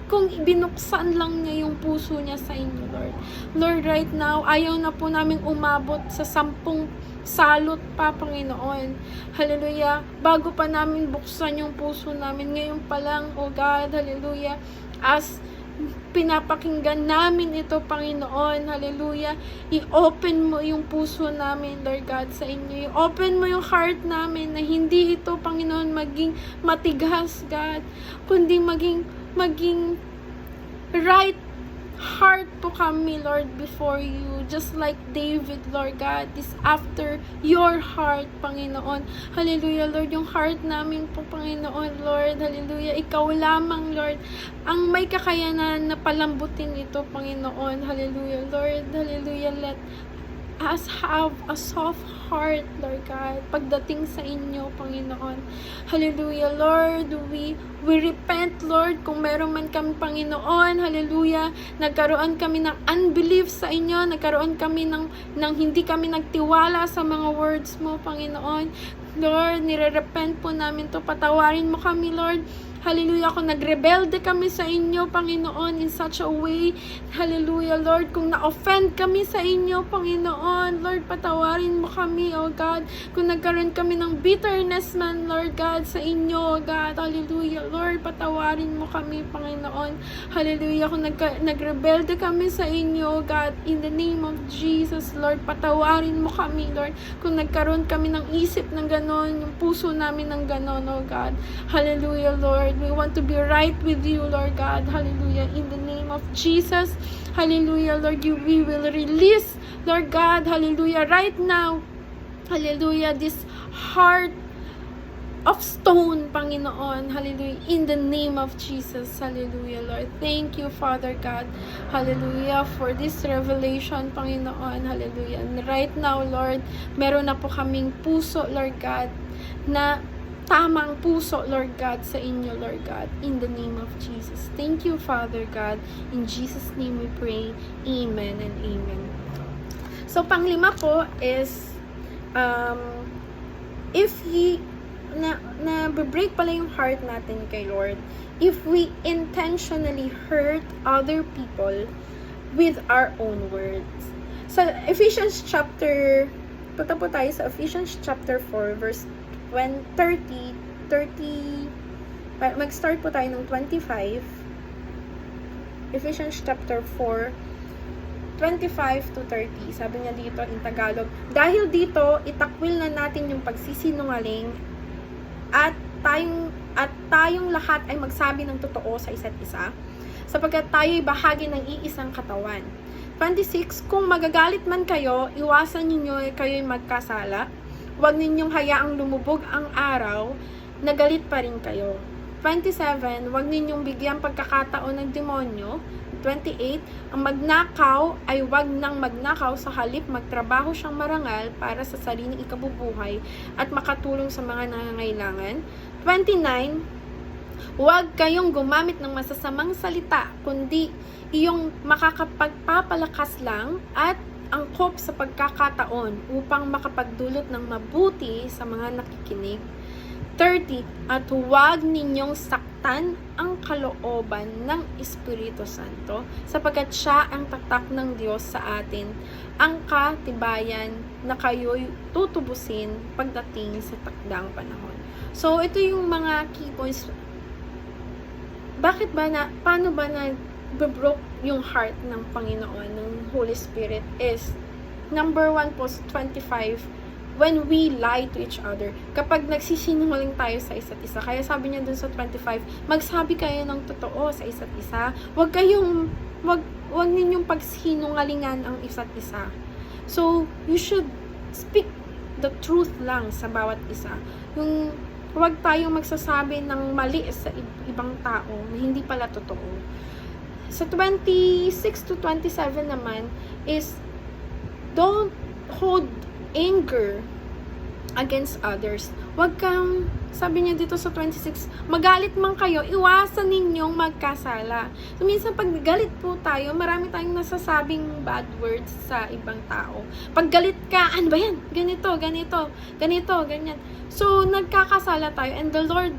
kung binuksan lang niya yung puso niya sa inyo, Lord. Lord, right now, ayaw na po namin umabot sa 10 salot pa, Panginoon. Hallelujah. Bago pa namin buksan yung puso namin, ngayon pa lang, oh God, hallelujah. As pinapakinggan namin ito, Panginoon, hallelujah, i-open mo yung puso namin, Lord God, sa inyo. I-open mo yung heart namin na hindi ito, Panginoon, maging matigas, God, kundi maging right heart po kami, Lord, before you. Just like David, Lord God, is after your heart, Panginoon. Hallelujah, Lord, yung heart namin po, Panginoon, Lord. Hallelujah, ikaw lamang, Lord, ang may kakayanan na palambutin ito, Panginoon. Hallelujah, Lord. Hallelujah, let us have a soft heart, Lord God, pagdating sa inyo, Panginoon. Hallelujah, Lord. We repent, Lord, kung meron man kami, Panginoon. Hallelujah. Nagkaroon kami ng unbelief sa inyo. Nagkaroon kami ng hindi kami nagtiwala sa mga words mo, Panginoon. Lord, nire-repent po namin to. Patawarin mo kami, Lord. Hallelujah, kung nagrebelde kami sa inyo, Panginoon, in such a way, hallelujah, Lord, kung na-offend kami sa inyo, Panginoon, Lord, patawarin mo kami, oh God, kung nagkaroon kami ng bitterness man, Lord God, sa inyo, oh God, hallelujah, Lord, patawarin mo kami, Panginoon, hallelujah, kung nagrebelde kami sa inyo, oh God, in the name of Jesus, Lord, patawarin mo kami, Lord, kung nagkaroon kami ng isip ng ganon, yung puso namin ng ganon, oh God, hallelujah, Lord, we want to be right with you, Lord God. Hallelujah. In the name of Jesus. Hallelujah, Lord. We will release, Lord God. Hallelujah. Right now. Hallelujah. This heart of stone, Panginoon. Hallelujah. In the name of Jesus. Hallelujah, Lord. Thank you, Father God. Hallelujah. For this revelation, Panginoon. Hallelujah. And right now, Lord, meron na po kaming puso, Lord God, na tamang puso, Lord God, sa inyo, Lord God, in the name of Jesus. Thank you, Father God. In Jesus' name we pray. Amen and amen. So, panglima po is, if na-break pala yung heart natin kay Lord, if we intentionally hurt other people with our own words. Sa Ephesians chapter, punta po tayo sa Ephesians chapter 4, verse 30, mag-start po tayo ng 25. Ephesians chapter 4, 25 to 30. Sabi niya dito in Tagalog, dahil dito, itakwil na natin yung pagsisinungaling at tayong lahat ay magsabi ng totoo sa isa't isa, sapagkat tayo'y bahagi ng iisang katawan. 26, kung magagalit man kayo, iwasan ninyo kayo'y magkasala. Huwag ninyong hayaang lumubog ang araw, na galit pa rin kayo. 27, huwag ninyong bigyan pagkakataon ng demonyo. 28, ang magnakaw ay huwag nang magnakaw, sa halip magtrabaho siyang marangal para sa sariling ikabubuhay at makatulong sa mga nangangailangan. 29, huwag kayong gumamit ng masasamang salita, kundi iyong makakapagpapalakas lang at angkop sa pagkakataon upang makapagdulot ng mabuti sa mga nakikinig. 30, at huwag ninyong saktan ang kalooban ng Espiritu Santo, sapagkat siya ang tatak ng Diyos sa atin, ang katibayan na kayo'y tutubusin pagdating sa takdang panahon. So, ito yung mga key points. Paano ba broke yung heart ng Panginoon, ng Holy Spirit is, number 1 po, 25, when we lie to each other. Kapag nagsisinungaling tayo sa isa't isa. Kaya sabi niya dun sa 25, magsabi kayo ng totoo sa isa't isa. Huwag ninyong pagsinungalingan ang isa't isa. So, you should speak the truth lang sa bawat isa. Huwag tayong magsasabi ng mali sa ibang tao na hindi pala totoo. Sa 26 to 27 naman is, don't hold anger against others. Huwag kang, sabi niya dito sa 26, magalit man kayo, iwasan ninyong magkasala. So, minsan pag galit po tayo, marami tayong nasasabing bad words sa ibang tao. Pag galit ka, ano ba yan? Ganito, ganyan. So, nagkakasala tayo. And the Lord,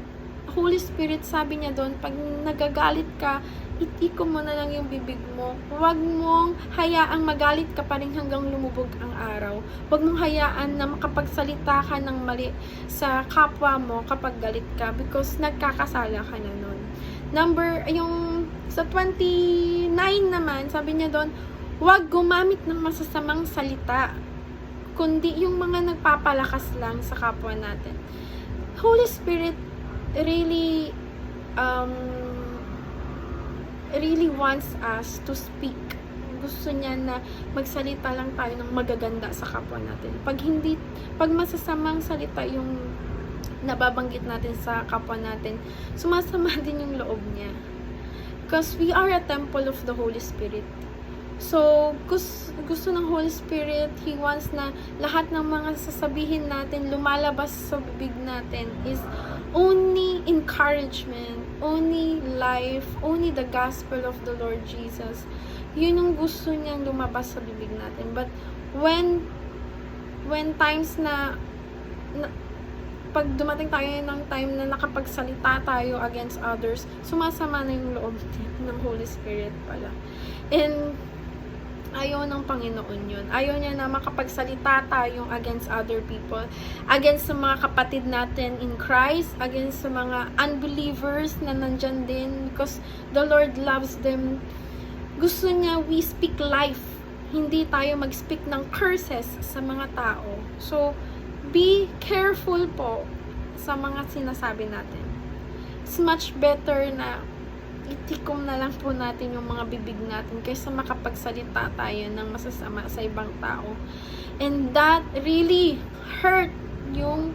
Holy Spirit, sabi niya doon, pag nagagalit ka, itiko mo na lang yung bibig mo. Huwag mong hayaang magalit ka pa rin hanggang lumubog ang araw. Huwag mong hayaan na makapagsalita ka ng mali sa kapwa mo kapag galit ka, because nagkakasala ka na nun. Yung sa 29 naman, sabi niya doon, huwag gumamit ng masasamang salita, kundi yung mga nagpapalakas lang sa kapwa natin. Holy Spirit really wants us to speak. Gusto niya na magsalita lang tayo ng magaganda sa kapwa natin. Pag masasamang salita yung nababanggit natin sa kapwa natin, sumasama din yung loob niya. Because we are a temple of the Holy Spirit. So, gusto ng Holy Spirit, He wants na lahat ng mga sasabihin natin, lumalabas sa bibig natin is only encouragement, only life, only the gospel of the Lord Jesus. Yun yung gusto niyang lumabas sa bibig natin. But when times na pag dumating tayo ng time na nakapagsalita tayo against others, sumasama na yung loob ng Holy Spirit pala. And ayaw ng Panginoon yun. Ayaw niya na makapagsalita tayo against other people, against sa mga kapatid natin in Christ, against sa mga unbelievers na nandyan din, because the Lord loves them. Gusto niya we speak life, hindi tayo mag-speak ng curses sa mga tao. So, be careful po sa mga sinasabi natin. It's much better na itikom na lang po natin yung mga bibig natin kaysa makapagsalita tayo ng masasama sa ibang tao. And that really hurt yung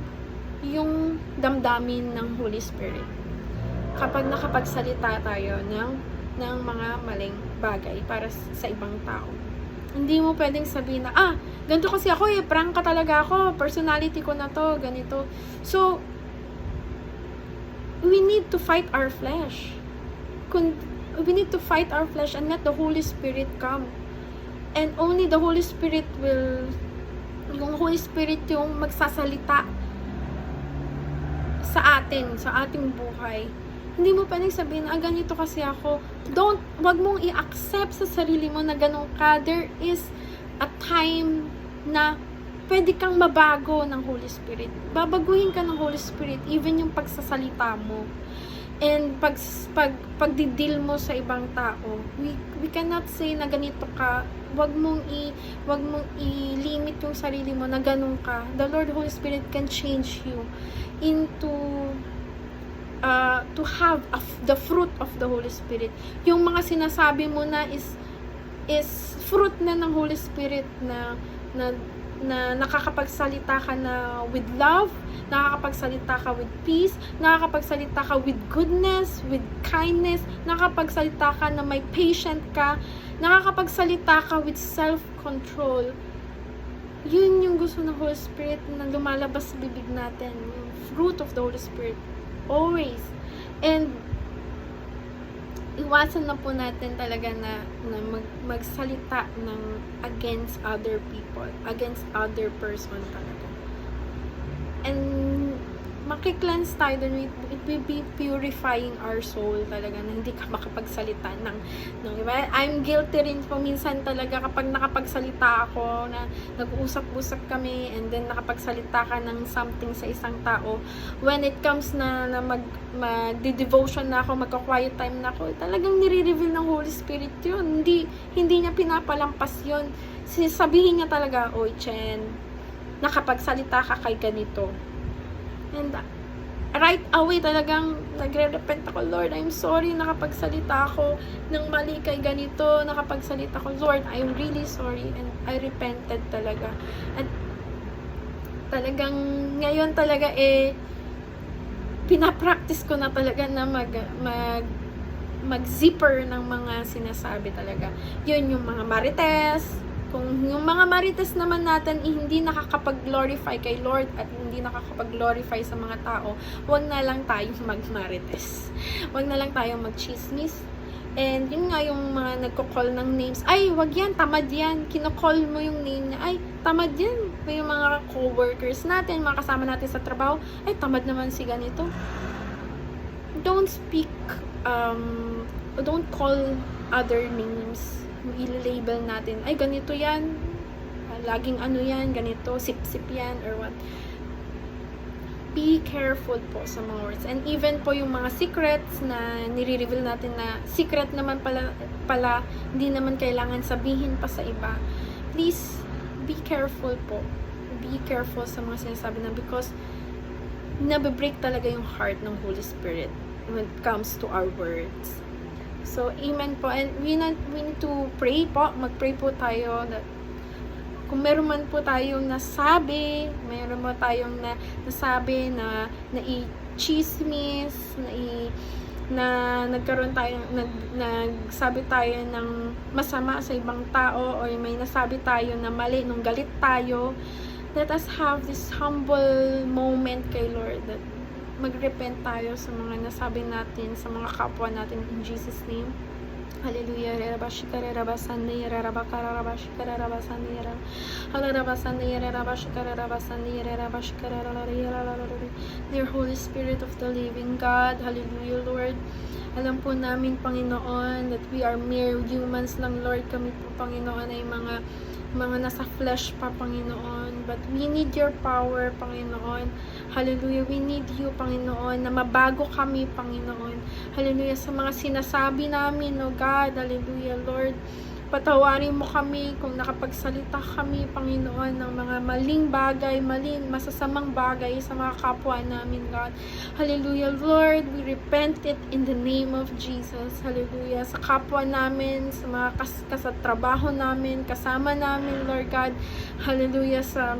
damdamin ng Holy Spirit kapag nakapagsalita tayo ng mga maling bagay para sa ibang tao. Hindi mo pwedeng sabihin na, ganito kasi ako prank ka talaga ako, personality ko na to, ganito. So, we need to fight our flesh. We need to fight our flesh and let the Holy Spirit come. And only the Holy Spirit yung Holy Spirit yung magsasalita sa ating buhay. Hindi mo pwedeng sabihin, ganito kasi ako. Wag mong i-accept sa sarili mo na ganun ka. There is a time na pwede kang mabago ng Holy Spirit. Babaguhin ka ng Holy Spirit, even yung pagsasalita mo. And pagdidil mo sa ibang tao, we cannot say na ganito ka. Wag mong i-limit yung sarili mo na ganun ka. The Lord Holy Spirit can change you into to have the fruit of the Holy Spirit. Yung mga sinasabi mo na is fruit na ng Holy Spirit na nakakapagsalita ka na with love, nakakapagsalita ka with peace, nakakapagsalita ka with goodness, with kindness, nakakapagsalita ka na may patient ka, nakakapagsalita ka with self-control. Yun yung gusto ng Holy Spirit na lumalabas sa bibig natin, yung fruit of the Holy Spirit, always. And iwasan na po natin talaga na magsalita ng against other people, against other person talaga. And makikleanse tayo dun, it will be purifying our soul talaga na hindi ka makapagsalita ng iba. I'm guilty rin po minsan talaga kapag nakapagsalita ako na nag-uusap-usap kami and then nakapagsalita ka ng something sa isang tao. When it comes na mag-devotion na ako, magka-quiet time na ako, talagang nire-reveal ng Holy Spirit yun. Hindi niya pinapalampas yun. Sabihin niya talaga, oy Chen, nakapagsalita ka kay ganito. And right away talagang nagre-repent ako, Lord, I'm sorry, nakapagsalita ako ng mali kay ganito, nakapagsalita ako, Lord, I'm really sorry, and I repented talaga. At talagang ngayon talaga pinapractice ko na talaga na mag-zipper ng mga sinasabi talaga. Yun yung mga marites. Kung yung mga marites naman natin hindi nakakapag-glorify kay Lord at hindi nakakapag-glorify sa mga tao, wag na lang tayong mag-marites. Wag na lang tayong mag-chismis. And yun nga yung mga nagko-call ng names. Ay, wag yan, tamad yan. Kino-call mo yung name niya. Ay, tamad yan. Yung mga co-workers natin, mga kasama natin sa trabaho. Ay, tamad naman si ganito. Don't speak, don't call other names. I-label natin, ay ganito yan, laging ano yan, ganito, sip-sip yan, or what. Be careful po sa mga words. And even po yung mga secrets na nire-reveal natin na secret naman pala hindi naman kailangan sabihin pa sa iba. Please, be careful po. Be careful sa mga sinasabi na, because nabibreak talaga yung heart ng Holy Spirit when it comes to our words. So, amen po. And we need to pray po. Mag-pray po tayo that kung meron man po tayong nasabi, meron mo tayong nasabi na i-chismis, na nagkaroon tayo, nagsabi tayo ng masama sa ibang tao, or may nasabi tayo na mali nung galit tayo, let us have this humble moment kay Lord, that mag-repent tayo sa mga nasabi natin sa mga kapwa natin in Jesus' name. Hallelujah. Dear Holy Spirit of the living God, hallelujah, Lord. Alam po namin, Panginoon, that we are mere humans lang, Lord. Kami po, Panginoon, ay mga nasa flesh pa, Panginoon. But we need your power, Panginoon. Hallelujah. We need you, Panginoon, na mabago kami, Panginoon. Hallelujah. Sa mga sinasabi namin, oh God. Hallelujah, Lord. Patawarin mo kami kung nakapagsalita kami, Panginoon, ng mga maling bagay, masasamang bagay sa mga kapwa namin, God. Hallelujah, Lord. We repent it in the name of Jesus. Hallelujah. Sa kapwa namin, sa mga kasatrabaho namin, kasama namin, Lord God. Hallelujah. Sa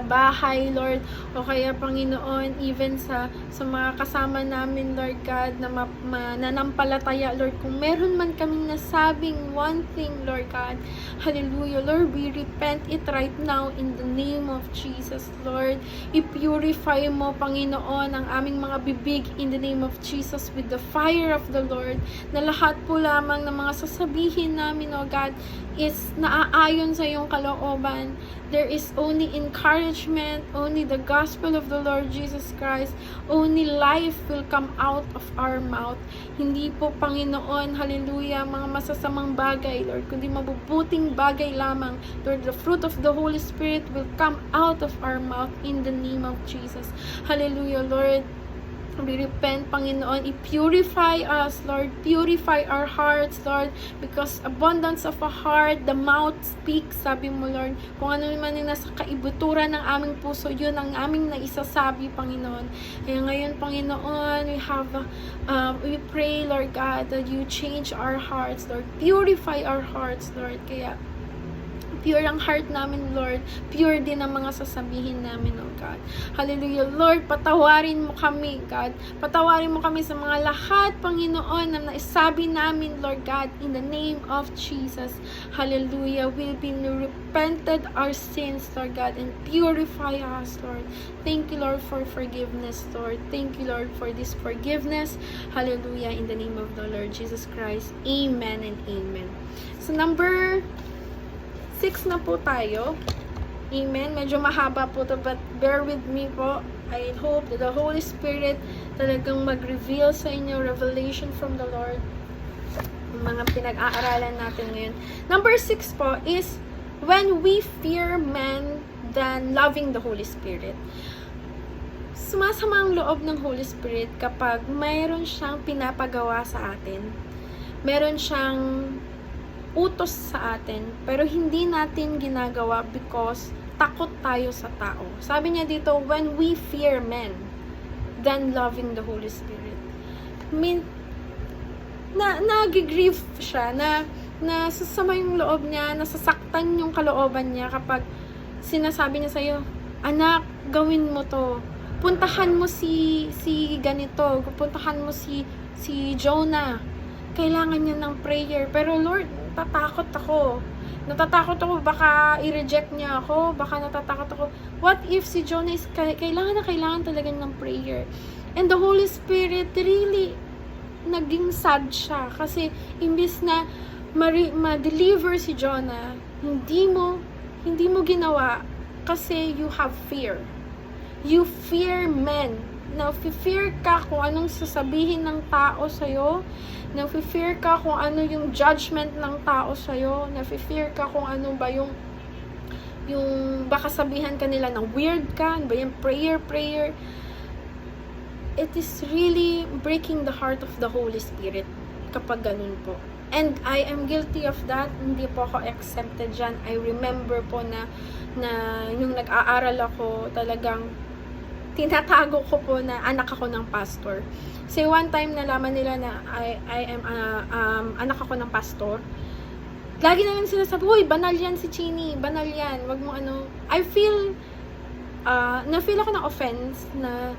bahay, Lord, o kaya, Panginoon, even sa mga kasama namin, Lord God, na mananampalataya, Lord, kung meron man kaming nasabing one thing, Lord God, hallelujah, Lord, we repent it right now in the name of Jesus, Lord. I-purify mo, Panginoon, ang aming mga bibig in the name of Jesus with the fire of the Lord, na lahat po lamang ng mga sasabihin namin, oh God, is naaayon sa iyong kalooban. There is only encouragement, only the gospel of the Lord Jesus Christ, only life will come out of our mouth. Hindi po, Panginoon, hallelujah, mga masasamang bagay, Lord, kundi mabubuting bagay lamang. Lord, the fruit of the Holy Spirit will come out of our mouth in the name of Jesus. Hallelujah, Lord. We repent, Panginoon. I-purify us, Lord. Purify our hearts, Lord. Because abundance of a heart, the mouth speaks, sabi mo, Lord. Kung ano naman yung nasa kaibuturan ng aming puso, yun ang aming naisasabi, Panginoon. Kaya ngayon, Panginoon, we pray, Lord God, that you change our hearts, Lord. Purify our hearts, Lord. Kaya pure ang heart namin, Lord. Pure din ang mga sasabihin namin, oh God. Hallelujah, Lord. Patawarin mo kami, God. Patawarin mo kami sa mga lahat, Panginoon, na naisabi namin, Lord God, in the name of Jesus. Hallelujah. We'll be repented our sins, Lord God, and purify us, Lord. Thank you, Lord, for forgiveness, Lord. Thank you, Lord, for this forgiveness. Hallelujah. In the name of the Lord Jesus Christ. Amen and amen. So, number 6 na po tayo. Amen. Medyo mahaba po to, but bear with me po. I hope that the Holy Spirit talagang mag-reveal sa inyo revelation from the Lord. Yung mga pinag-aaralan natin ngayon. Number 6 po is when we fear men than loving the Holy Spirit. Sumasama ang loob ng Holy Spirit kapag mayroon siyang pinapagawa sa atin. Meron siyang utos sa atin, pero hindi natin ginagawa because takot tayo sa tao. Sabi niya dito, when we fear men than loving the Holy Spirit. Nag-grieve siya, nasasama yung loob niya, nasasaktan yung kalooban niya kapag sinasabi niya sa'yo, anak, gawin mo to. Puntahan mo si ganito, puntahan mo si Jonah. kailangan niya ng prayer. Pero Lord, natatakot ako, baka i-reject niya ako, baka natatakot ako. What if si Jonah is kailangan talaga ng prayer? And the Holy Spirit really naging sad siya kasi imbis na ma-deliver si Jonah, hindi mo ginawa kasi you have fear. You fear men. Na-fear ka kung anong sasabihin ng tao sa'yo. Na-fear ka kung ano yung judgment ng tao sa'yo. Na-fear ka kung ano ba yung baka sabihan ka nila ng weird ka, ba yung prayer. It is really breaking the heart of the Holy Spirit kapag ganun po. And I am guilty of that. Hindi po ako exempted dyan. I remember po na yung nag-aaral ako, talagang tinatago ko po na anak ako ng pastor. So one time nalaman nila na I am anak ako ng pastor. Lagi na lang sila sabi, "Uy, banal yan si Chini, banal yan. Wag mo ano." I feel na-feel ako ng offense na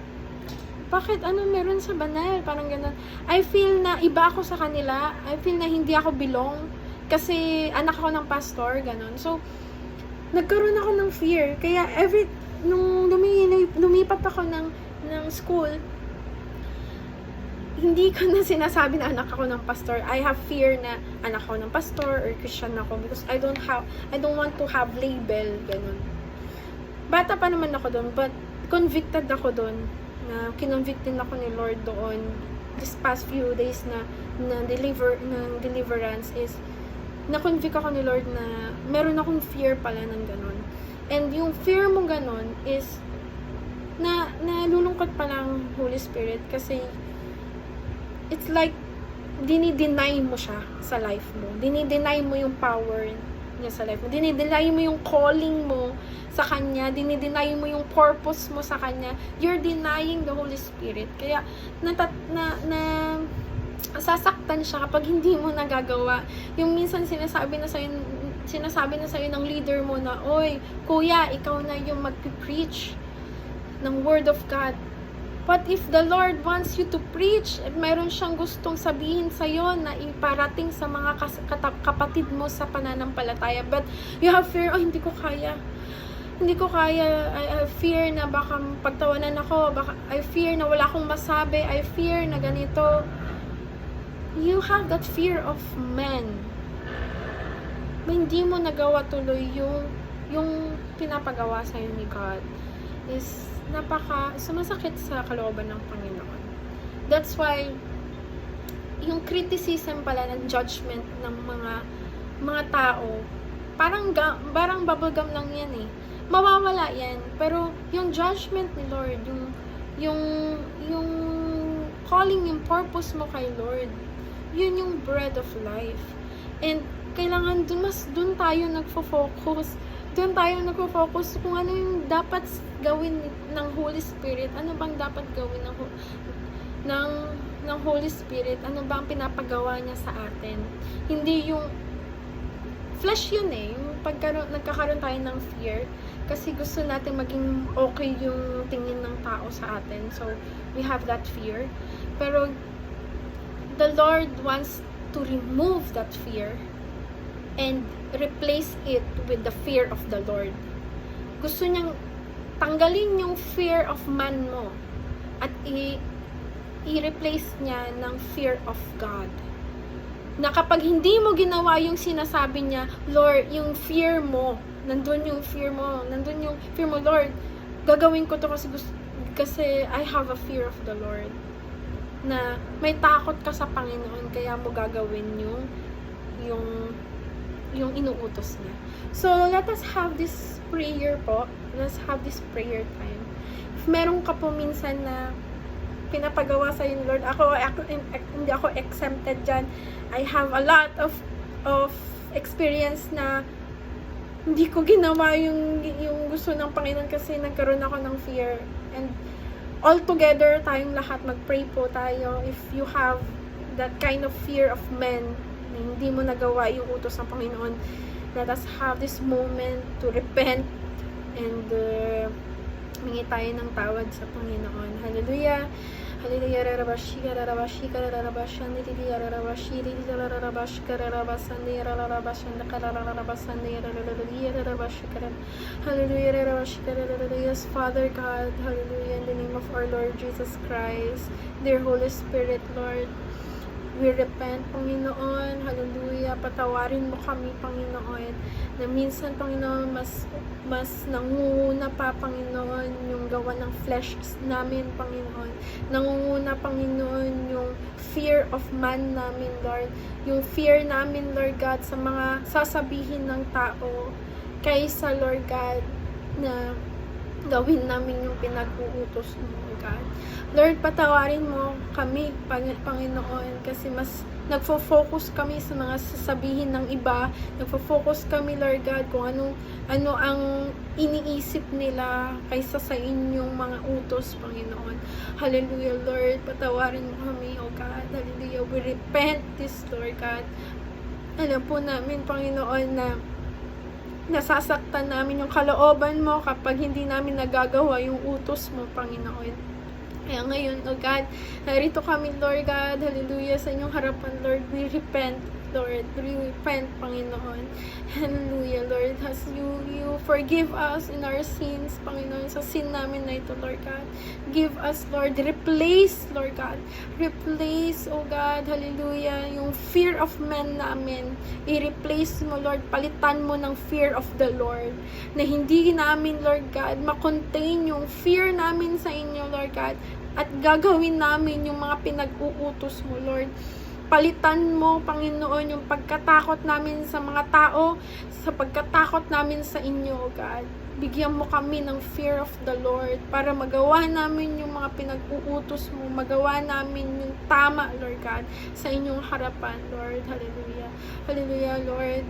bakit meron sa banal, parang gano'n. I feel na iba ako sa kanila. I feel na hindi ako belong kasi anak ako ng pastor, gano'n. So nagkaroon ako ng fear. Kaya nung lumipat ako ng school, hindi ko na sinasabi na anak ako ng pastor. I have fear na anak ako ng pastor or Christian ako because I don't want to have label, ganun. Bata pa naman ako doon, but convicted ako doon, na kinonvicted ako ni Lord doon this past few days na deliverance is na-convict ako ni Lord na meron akong fear pala ng ganun. And yung fear mo ganun is nalulungkot pa lang Holy Spirit kasi it's like dinideny mo siya sa life mo. Dinideny mo yung power niya sa life mo. Dinideny mo yung calling mo sa Kanya. Dinideny mo yung purpose mo sa Kanya. You're denying the Holy Spirit. Kaya sasaktan siya kapag hindi mo nagagawa. Yung minsan sinasabi na sa'yo ng leader mo na, "Oy, kuya, ikaw na yung magpipreach ng Word of God." What if the Lord wants you to preach at mayroon siyang gustong sabihin sa'yo na iparating sa mga kapatid mo sa pananampalataya, but you have fear, hindi ko kaya. I have fear na baka pagtawanan ako, I fear na wala akong masabi, I fear na ganito. You have that fear of men. Hindi mo nagawa tuloy yung pinapagawa sa'yo ni God is sumasakit sa kalooban ng Panginoon. That's why yung criticism pala ng judgment ng mga tao, parang bubblegum lang yan eh. Mawawala yan. Pero yung judgment ni Lord, yung calling, yung purpose mo kay Lord, yun yung bread of life. And kailangan dun tayo nagfo-focus. Doon tayo nagfo-focus kung ano yung dapat gawin ng Holy Spirit. Ano bang dapat gawin ng Holy Spirit? Ano bang pinapagawa niya sa atin? Hindi yung flesh yun eh. Yung nagkakaroon tayo ng fear kasi gusto natin maging okay yung tingin ng tao sa atin. So, we have that fear. Pero, the Lord wants to remove that fear and replace it with the fear of the Lord. Gusto niyang tanggalin yung fear of man mo at i-replace niya ng fear of God. Na kapag hindi mo ginawa yung sinasabi niya, Lord, yung fear mo, nandun yung fear mo, Lord, gagawin ko to kasi I have a fear of the Lord. Na may takot ka sa Panginoon, kaya mo gagawin yung inuutos niya. So, let us have this prayer po. Let's have this prayer time. If meron ka po minsan na pinapagawa sa ni Lord, hindi ako exempted dyan. I have a lot of experience na hindi ko ginawa yung gusto ng Panginoon kasi nagkaroon ako ng fear. And all together, tayong lahat, mag-pray po tayo. If you have that kind of fear of men, hindi mo nagawa yung utos ng Panginoon, let us have this moment to repent and mingi tayo ng tawad sa Panginoon. Hallelujah. Hallelujah, rarabashi, rarabashi, rarabashandi, rarabashi, rarabashi, rarabasandi, rarabashanda, rarabasandi, rarabashi, hallelujah, rarabashi, rarabashi. Yes, Father God, hallelujah, in the name of our Lord Jesus Christ, dear Holy Spirit, Lord, we repent, Panginoon, hallelujah, patawarin mo kami, Panginoon, na minsan, Panginoon, mas nangunguna pa, Panginoon, yung gawa ng flesh namin, Panginoon, nangunguna, Panginoon, yung fear of man namin, Lord, yung fear namin, Lord God, sa mga sasabihin ng tao, kaysa, Lord God, na gawin namin yung pinag-uutos mo, God. Lord, patawarin mo kami, Panginoon, kasi mas nagfo-focus kami sa mga sasabihin ng iba, nagfo-focus kami, Lord God, kung ano ang iniisip nila kaysa sa inyong mga utos, Panginoon. Hallelujah, Lord, patawarin mo kami, O God. Hallelujah, we repent this, Lord God. Alam po namin, Panginoon, na nasasaktan namin yung kalooban mo kapag hindi namin nagagawa yung utos mo, Panginoon. Kaya ngayon, O God, narito kami, Lord God, hallelujah, sa inyong harapan, Lord, we repent, Lord, we repent, Panginoon, hallelujah, Lord, as you forgive us in our sins, Panginoon, sa sin namin na ito, Lord God, give us, Lord, replace, Lord God, replace, O God, hallelujah, yung fear of man namin, i-replace mo, Lord, palitan mo ng fear of the Lord, na hindi namin, Lord God, makontain yung fear namin sa inyo, Lord God, at gagawin namin yung mga pinag-uutos mo, Lord. Palitan mo, Panginoon, yung pagkatakot namin sa mga tao, sa pagkatakot namin sa inyo, God. Bigyan mo kami ng fear of the Lord para magawa namin yung mga pinag-uutos mo, magawa namin yung tama, Lord God, sa inyong harapan, Lord. Hallelujah. Hallelujah, Lord.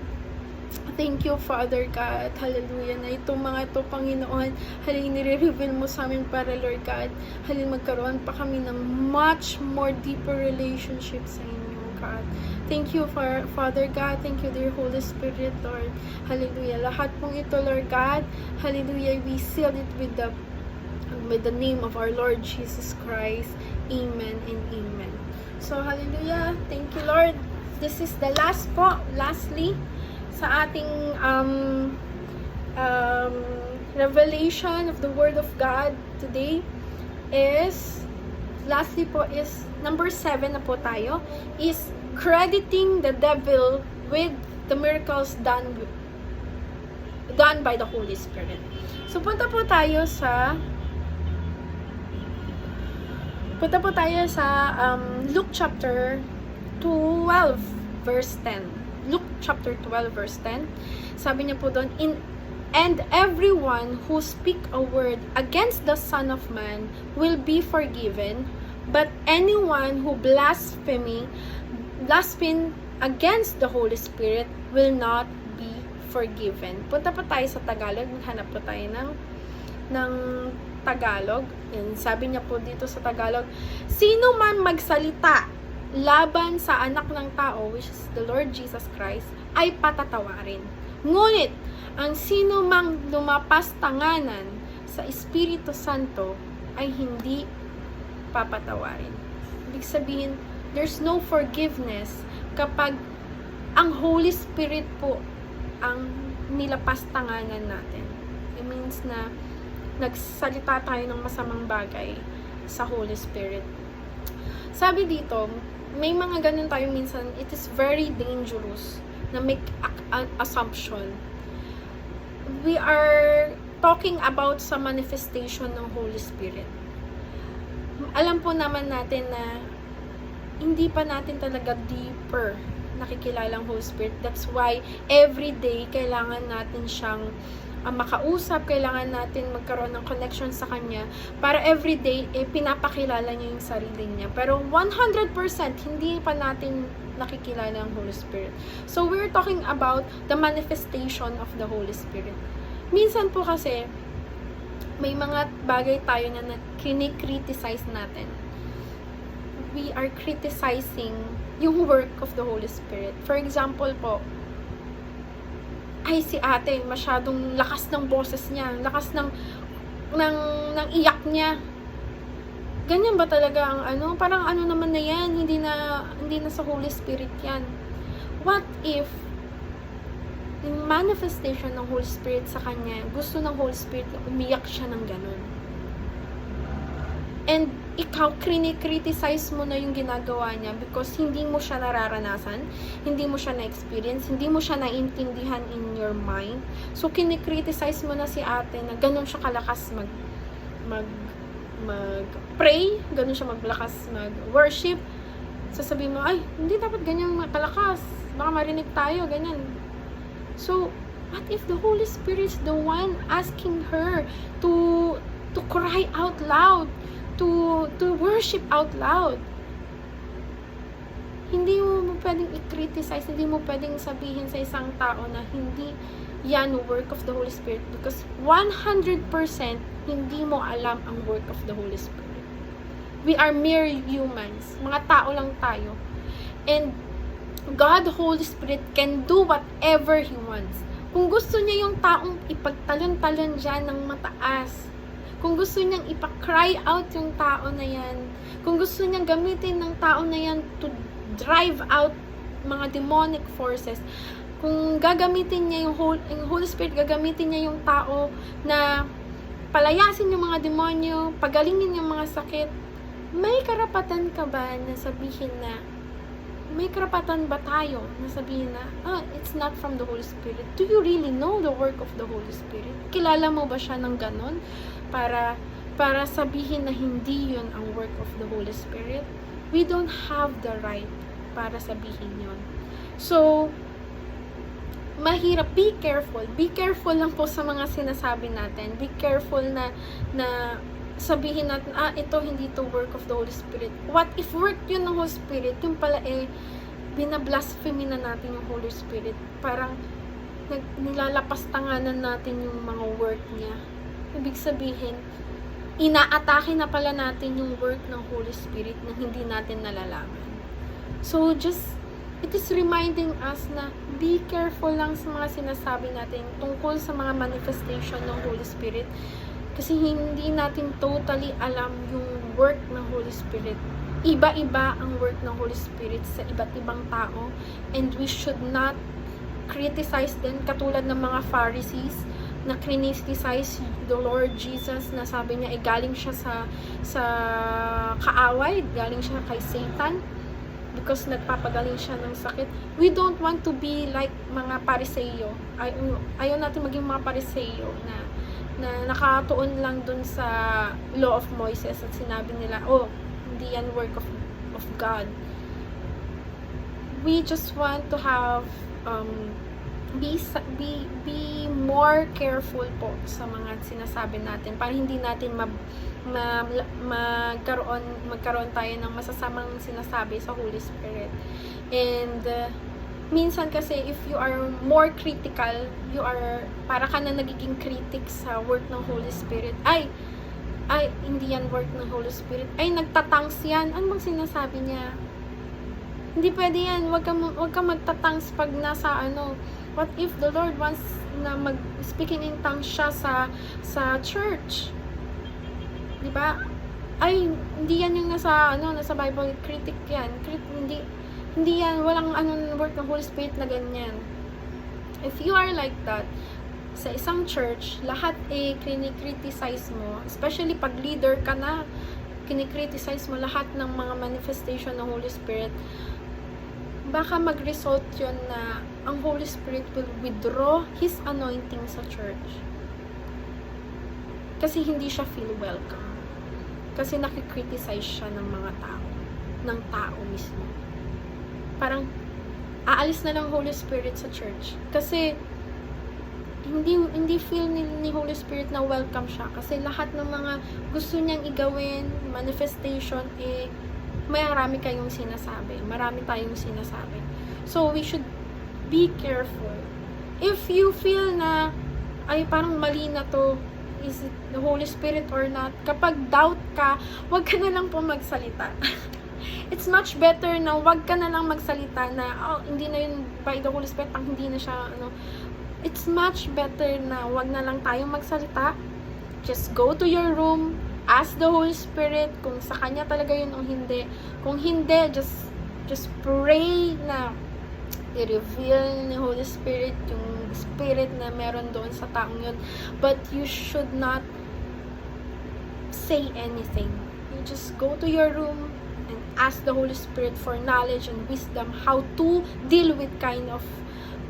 Thank you, Father God. Hallelujah. Na itong mga ito, Panginoon, halin nire-reveal mo sa amin para, Lord God, halin magkaroon pa kami ng much more deeper relationship sa inyo, God. Thank you, Father God. Thank you, dear Holy Spirit, Lord. Hallelujah. Lahat pong ito, Lord God, hallelujah, we seal it with the name of our Lord Jesus Christ. Amen and amen. So, hallelujah. Thank you, Lord. This is the last po, lastly, sa ating revelation of the Word of God today is, lastly po is, number 7 na po tayo, is crediting the devil with the miracles done by the Holy Spirit. So, punta po tayo sa Luke chapter 12 verse 10. Luke chapter 12 verse 10. Sabi niya po doon, and everyone who speak a word against the Son of Man will be forgiven, but anyone who blaspheme against the Holy Spirit will not be forgiven. Punta po tayo sa Tagalog. Maghanap po tayo ng Tagalog. And sabi niya po dito sa Tagalog, sino man magsalita laban sa anak ng tao, which is the Lord Jesus Christ, ay patatawarin. Ngunit, ang sino mang lumapas tanganan sa Espiritu Santo ay hindi papatawarin. Ibig sabihin, there's no forgiveness kapag ang Holy Spirit po ang nilapas tanganan natin. It means na nagsalita tayo ng masamang bagay sa Holy Spirit. Sabi dito, may mga ganun tayo minsan, it is very dangerous na make an assumption. We are talking about sa manifestation ng Holy Spirit. Alam po naman natin na hindi pa natin talaga deeper nakikilala ang Holy Spirit. That's why every day kailangan natin siyang makausap, kailangan natin magkaroon ng connection sa Kanya para everyday, pinapakilala niya yung sarili niya. Pero 100% hindi pa natin nakikilala ang Holy Spirit. So, we're talking about the manifestation of the Holy Spirit. Minsan po kasi, may mga bagay tayo na kinikriticize natin. We are criticizing yung work of the Holy Spirit. For example po, ay si ate, masyadong lakas ng boses niya, lakas ng iyak niya. Ganyan ba talaga ang ano? Parang ano naman na yan, hindi na sa Holy Spirit yan. What if yung manifestation ng Holy Spirit sa kanya, gusto ng Holy Spirit na umiyak siya ng ganun? And ikaw, criticize mo na yung ginagawa niya because hindi mo siya nararanasan, hindi mo siya na-experience, hindi mo siya naintindihan in your mind. So, criticize mo na si ate na ganun siya kalakas mag-pray, ganun siya maglakas mag-worship. Sasabihin mo, ay, hindi dapat ganyan makalakas. Baka marinig tayo, ganyan. So, what if the Holy Spirit is the one asking her to cry out loud, to worship out loud? Hindi mo pwedeng i-criticize, hindi mo pwedeng sabihin sa isang tao na hindi yan work of the Holy Spirit because 100% hindi mo alam ang work of the Holy Spirit. We are mere humans. Mga tao lang tayo. And God, the Holy Spirit, can do whatever He wants. Kung gusto niya yung taong ipagtalon-talon dyan ng mataas, kung gusto niyang ipa-cry out yung tao na yan, kung gusto niyang gamitin ng tao na yan to drive out mga demonic forces, kung gagamitin niya yung Holy Spirit, gagamitin niya yung tao na palayasin yung mga demonyo, pagalingin yung mga sakit, may karapatan ka ba na sabihin na, may karapatan ba tayo na sabihin na, it's not from the Holy Spirit? Do you really know the work of the Holy Spirit? Kilala mo ba siya ng ganon? Para sabihin na hindi yun ang work of the Holy Spirit? We don't have the right para sabihin yun. So, mahirap. Be careful. Be careful lang po sa mga sinasabi natin. Be careful na sabihin natin, ito hindi to work of the Holy Spirit. What if work yun ng Holy Spirit? Yung pala binablasphemy na natin yung Holy Spirit. Parang nilalapastanganan natin yung mga work niya. Ibig sabihin, inaatake na pala natin yung work ng Holy Spirit na hindi natin nalalaman. So, it is reminding us na be careful lang sa mga sinasabi natin tungkol sa mga manifestation ng Holy Spirit. Kasi hindi natin totally alam yung work ng Holy Spirit. Iba-iba ang work ng Holy Spirit sa iba't ibang tao. And we should not criticize them katulad ng mga Pharisees na criticize the Lord Jesus na sabi niya galing siya sa kaaway, galing siya kay Satan because nagpapagaling siya ng sakit. We don't want to be like mga Pariseo. Ayaw natin maging mga Pariseo na nakatuon lang dun sa law of Moses at sinabi nila, hindi yan work of God. We just want to have be more careful po sa mga sinasabi natin para hindi natin magkaroon tayo ng masasamang sinasabi sa Holy Spirit. And minsan kasi if you are more critical, para ka na nagiging critic sa work ng Holy Spirit. Ay, hindi yan work ng Holy Spirit. Ay, nagtatangs yan. Ano bang sinasabi niya? Hindi pwede yan. Huwag ka magtatangs pag nasa what if the Lord wants na speaking in tongues siya sa church? Diba? Ay, hindi yan yung nasa Bible, critic yan. Hindi yan, walang work ng Holy Spirit na ganyan. If you are like that, sa isang church, lahat kinikriticize mo, especially pag leader ka na, kinikriticize mo lahat ng mga manifestation ng Holy Spirit, baka mag-result yun na ang Holy Spirit will withdraw His anointing sa church. Kasi hindi siya feel welcome. Kasi nakikriticize siya ng mga tao. Ng tao mismo. Parang, aalis na lang Holy Spirit sa church. Kasi, hindi feel ni Holy Spirit na welcome siya. Kasi lahat ng mga gusto niyang igawin, manifestation, marami kayong sinasabi. Marami tayong sinasabi. So, we should be careful. If you feel na, ay parang mali na to, is it the Holy Spirit or not? Kapag doubt ka, wag ka na lang po magsalita. It's much better na wag ka na lang magsalita na, hindi na yun by the Holy Spirit, pang hindi na siya, It's much better na wag na lang tayong magsalita. Just go to your room, ask the Holy Spirit kung sa Kanya talaga yun o hindi. Kung hindi, just pray na i-reveal ni Holy Spirit yung spirit na meron doon sa taong yun. But you should not say anything. You just go to your room and ask the Holy Spirit for knowledge and wisdom how to deal with kind of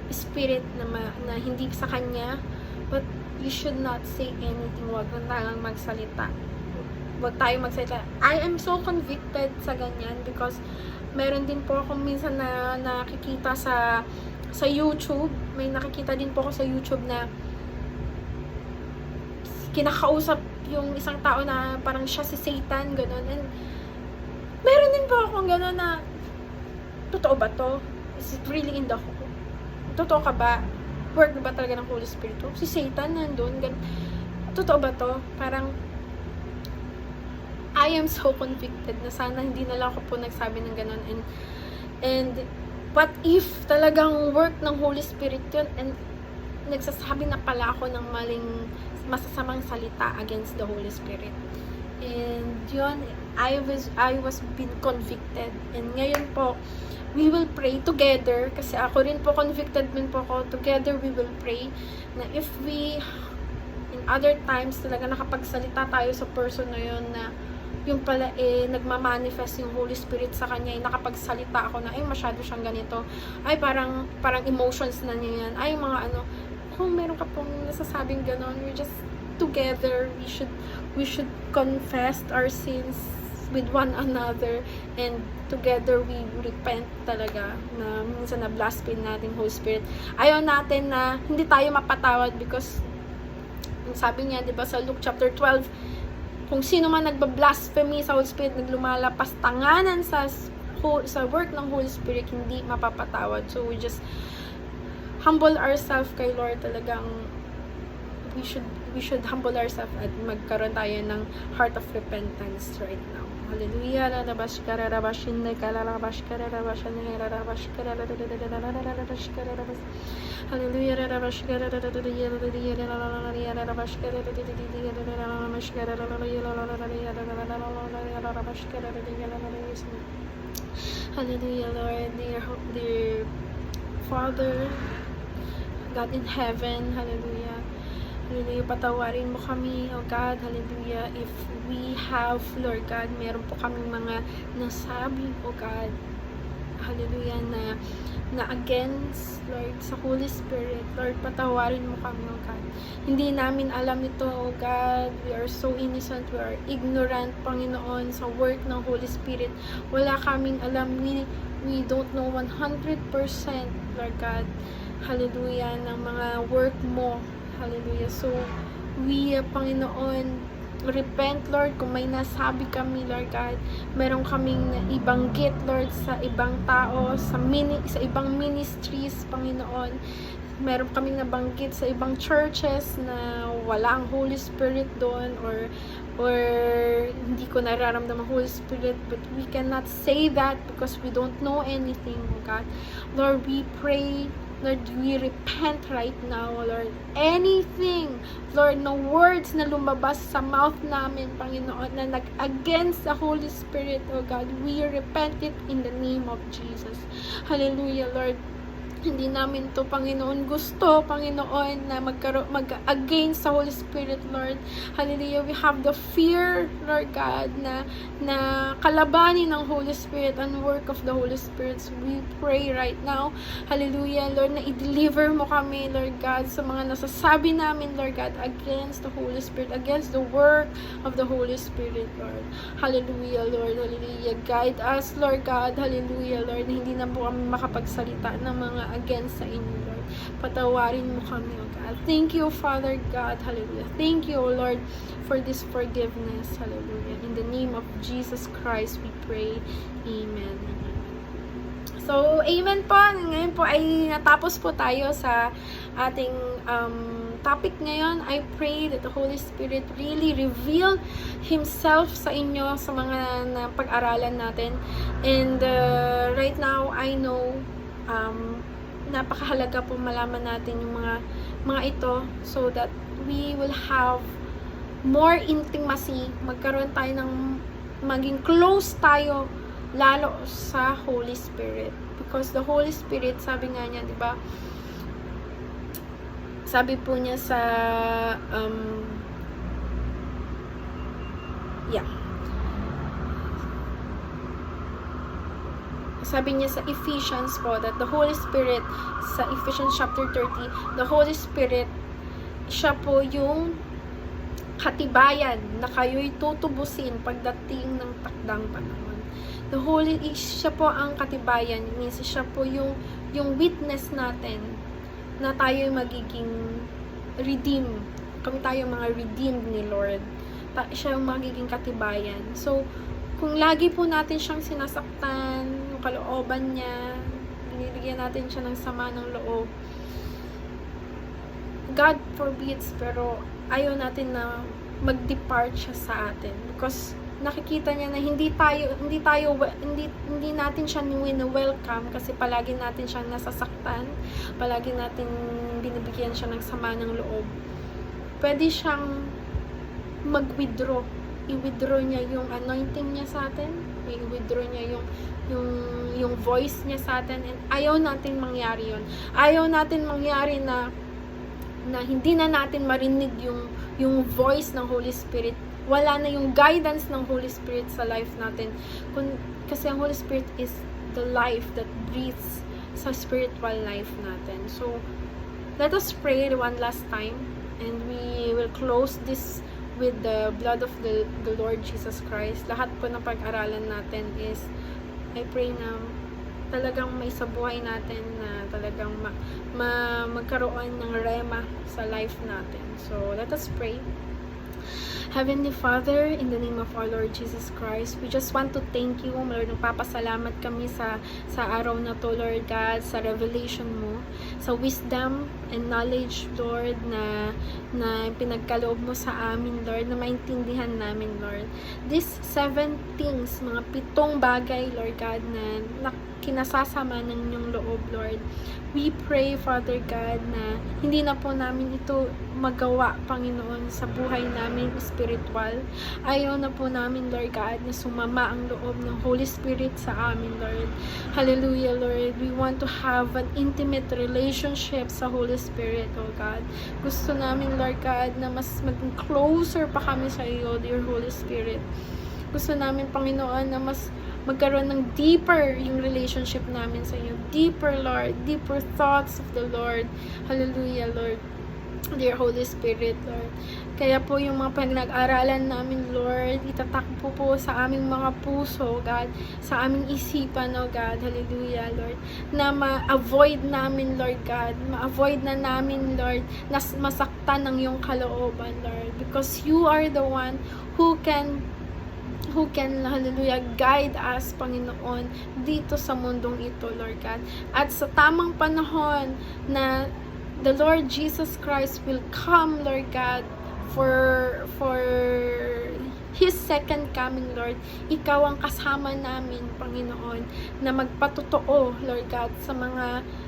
spirit na hindi sa Kanya. But you should not say anything. Huwag na tayong magsalita. Huwag tayong magsalita. I am so convicted sa ganyan because meron din po ako minsan na nakikita sa YouTube. May nakikita din po ako sa YouTube na kinakausap yung isang tao na parang siya si Satan, gano'n. And meron din po akong gano'n na totoo ba to? Is it really in the hope? Totoo ka ba? Work ba talaga ng Holy Spirit? Si Satan nandun, gano'n. Totoo ba to? Parang I am so convicted na sana hindi na lang ako po nagsabi ng gano'n. And what if talagang work ng Holy Spirit yun and nagsasabi na pala ako ng masasamang salita against the Holy Spirit. And yun, I was being convicted. And ngayon po, we will pray together, kasi ako rin po, convicted din po ako. Together we will pray na if we, in other times, talaga nakapagsalita tayo sa person na yun, na yung pala nagmamanifest yung Holy Spirit sa kanya, nakapagsalita ako na, ay masyado siyang ganito, ay parang emotions na niya yan, ay mga ano, kung meron ka pong nasasabing ganon, we're just together, we should confess our sins with one another, and together we repent talaga na minsan na blaspheme natin Holy Spirit. Ayaw natin na hindi tayo mapatawad because sabi niya, 'di ba, sa Luke chapter 12, kung sino man nagbablasphemy sa Holy Spirit, naglumalapas tanganan sa work ng Holy Spirit, hindi mapapatawad. So we just humble ourselves kay Lord. Talagang we should humble ourselves at magkaroon tayo ng heart of repentance right now. Hallelujah. Hallelujah, Lord, dear Father, God in heaven, hallelujah. Hallelujah, patawarin mo kami, oh God, hallelujah. If we have, Lord God, meron po kaming mga nasabi, oh God, hallelujah, na against, Lord, sa Holy Spirit, Lord, patawarin mo kami, oh God. Hindi namin alam ito, oh God. We are so innocent, we are ignorant, Panginoon, sa work ng Holy Spirit. Wala kaming alam, we don't know 100%, Lord God, hallelujah, ng mga work mo. Hallelujah. So, we, Panginoon, repent, Lord, kung may nasabi kami, Lord God. Meron kaming ibanggit, Lord, sa ibang tao, sa ibang ministries, Panginoon. Meron kaming nabanggit sa ibang churches na wala ang Holy Spirit doon, or hindi ko nararamdaman ang Holy Spirit, but we cannot say that because we don't know anything, oh God. Lord, we pray, Lord, we repent right now, Lord. Anything, Lord, no words na lumabas sa mouth namin, Panginoon, na nag-against the Holy Spirit, oh God, we repent it in the name of Jesus. Hallelujah, Lord. Hindi namin to, Panginoon, gusto, Panginoon, na mag-against sa Holy Spirit, Lord. Hallelujah. We have the fear, Lord God, na kalabanin ng Holy Spirit and work of the Holy Spirit. So we pray right now, hallelujah, Lord, na i-deliver mo kami, Lord God, sa mga nasasabi namin, Lord God, against the Holy Spirit, against the work of the Holy Spirit, Lord. Hallelujah, Lord. Hallelujah. Guide us, Lord God. Hallelujah, Lord. Hindi na po kami makapagsalita ng mga against sa inyo, Lord. Patawarin mo kami, O God. Thank you, Father God. Hallelujah. Thank you, O Lord, for this forgiveness. Hallelujah. In the name of Jesus Christ, we pray. Amen. So, amen po. Ngayon po ay natapos po tayo sa ating topic ngayon. I pray that the Holy Spirit really reveal Himself sa inyo sa mga pag-aralan natin. And right now, I know napakahalaga po malaman natin yung mga ito, so that we will have more intimacy, magkaroon tayo ng maging close tayo lalo sa Holy Spirit. Because the Holy Spirit, sabi nga niya, di ba? Sabi po niya sa sabi niya sa Ephesians po, that the Holy Spirit, sa Ephesians chapter 30, the Holy Spirit, siya po yung katibayan na kayo'y tutubusin pagdating ng takdang panahon. Siya po ang katibayan, means siya po yung witness natin na tayo'y magiging redeemed. Kami tayo mga redeemed ni Lord. Siya yung magiging katibayan. So, kung lagi po natin siyang sinasaktan, yung kalooban niya, binibigyan natin siya ng sama ng loob, God forbids, pero ayaw natin na mag-depart siya sa atin. Because nakikita niya na hindi natin siya wini-welcome kasi palagi natin siyang nasasaktan, palagi natin binibigyan siya ng sama ng loob. Pwede siyang mag-withdraw. I-withdraw niya yung anointing niya sa atin, i-withdraw niya yung voice niya sa atin, and ayaw natin mangyari yun. Ayaw natin mangyari na hindi na natin marinig yung voice ng Holy Spirit. Wala na yung guidance ng Holy Spirit sa life natin. Kasi ang Holy Spirit is the life that breathes sa spiritual life natin. So, let us pray one last time, and we will close this with the blood of the Lord Jesus Christ. Lahat po na pag-aralan natin is, I pray na talagang may sa buhay natin na talagang magkaroon ng rema sa life natin. So, let us pray. Heavenly Father, in the name of our Lord Jesus Christ, we just want to thank you, Lord. Nagpapasalamat kami sa araw na to, Lord God, sa revelation mo, sa wisdom and knowledge, Lord, na pinagkaloob mo sa amin, Lord, na maintindihan namin, Lord. These 7 things, mga 7 bagay, Lord God, na kinasasama ng inyong loob, Lord. We pray, Father God, na hindi na po namin ito magawa, Panginoon, sa buhay namin spiritual. Ayaw na po namin, Lord God, na sumama ang loob ng Holy Spirit sa amin, Lord. Hallelujah, Lord. We want to have an intimate relationship sa Holy Spirit, oh God. Gusto namin, Lord God, na mas maging closer pa kami sa iyo, dear Holy Spirit. Gusto namin, Panginoon, na mas magkaroon ng deeper yung relationship namin sa iyo. Deeper, Lord. Deeper thoughts of the Lord. Hallelujah, Lord. Dear Holy Spirit, Lord. Kaya po yung mga pinag-aralan namin, Lord, itatakbo po sa aming mga puso, God, sa aming isipan, oh God, hallelujah, Lord, na ma-avoid namin, Lord God, ma-avoid na namin, Lord, na masaktan ng iyong kalooban, Lord, because you are the one who can, hallelujah, guide us, Panginoon, dito sa mundong ito, Lord God. At sa tamang panahon na the Lord Jesus Christ will come, Lord God, for His second coming, Lord. Ikaw ang kasama namin, Panginoon, na magpatotoo, Lord God,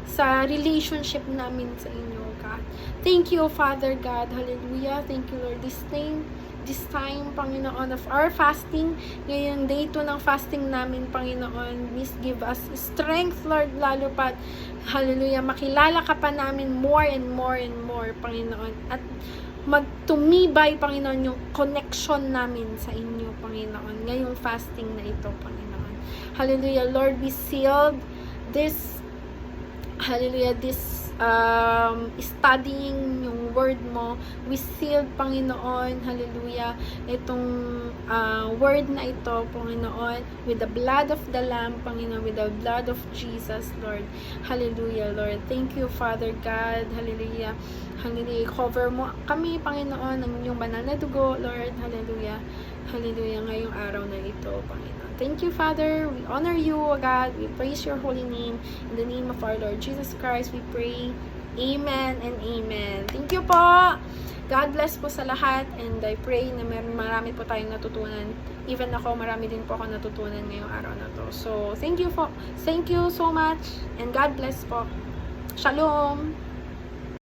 sa relationship namin sa inyo, God. Thank you, Father God. Hallelujah. Thank you, Lord. This time, Panginoon, of our fasting, ngayong day 2 ng fasting namin, Panginoon, please give us strength, Lord, lalo pat, hallelujah, makilala ka pa namin more and more and more, Panginoon, at magtumibay, Panginoon, yung connection namin sa inyo, Panginoon, ngayong fasting na ito, Panginoon. Hallelujah, Lord, we sealed this, hallelujah, this studying yung word mo. We sealed, Panginoon, hallelujah, itong word na ito, Panginoon, with the blood of the Lamb, Panginoon, with the blood of Jesus, Lord. Hallelujah, Lord. Thank you, Father God. Hallelujah. Hallelujah. Cover mo kami, Panginoon, ng inyong banal na dugo, Lord. Hallelujah. Hallelujah. Ngayong araw na ito, Panginoon. Thank you, Father. We honor you, O God. We praise your holy name. In the name of our Lord Jesus Christ, we pray. Amen and amen. Thank you po. God bless po sa lahat. And I pray na marami po tayong natutunan. Even ako, marami din po ako natutunan ngayong araw na to. So, thank you po. Thank you so much. And God bless po. Shalom.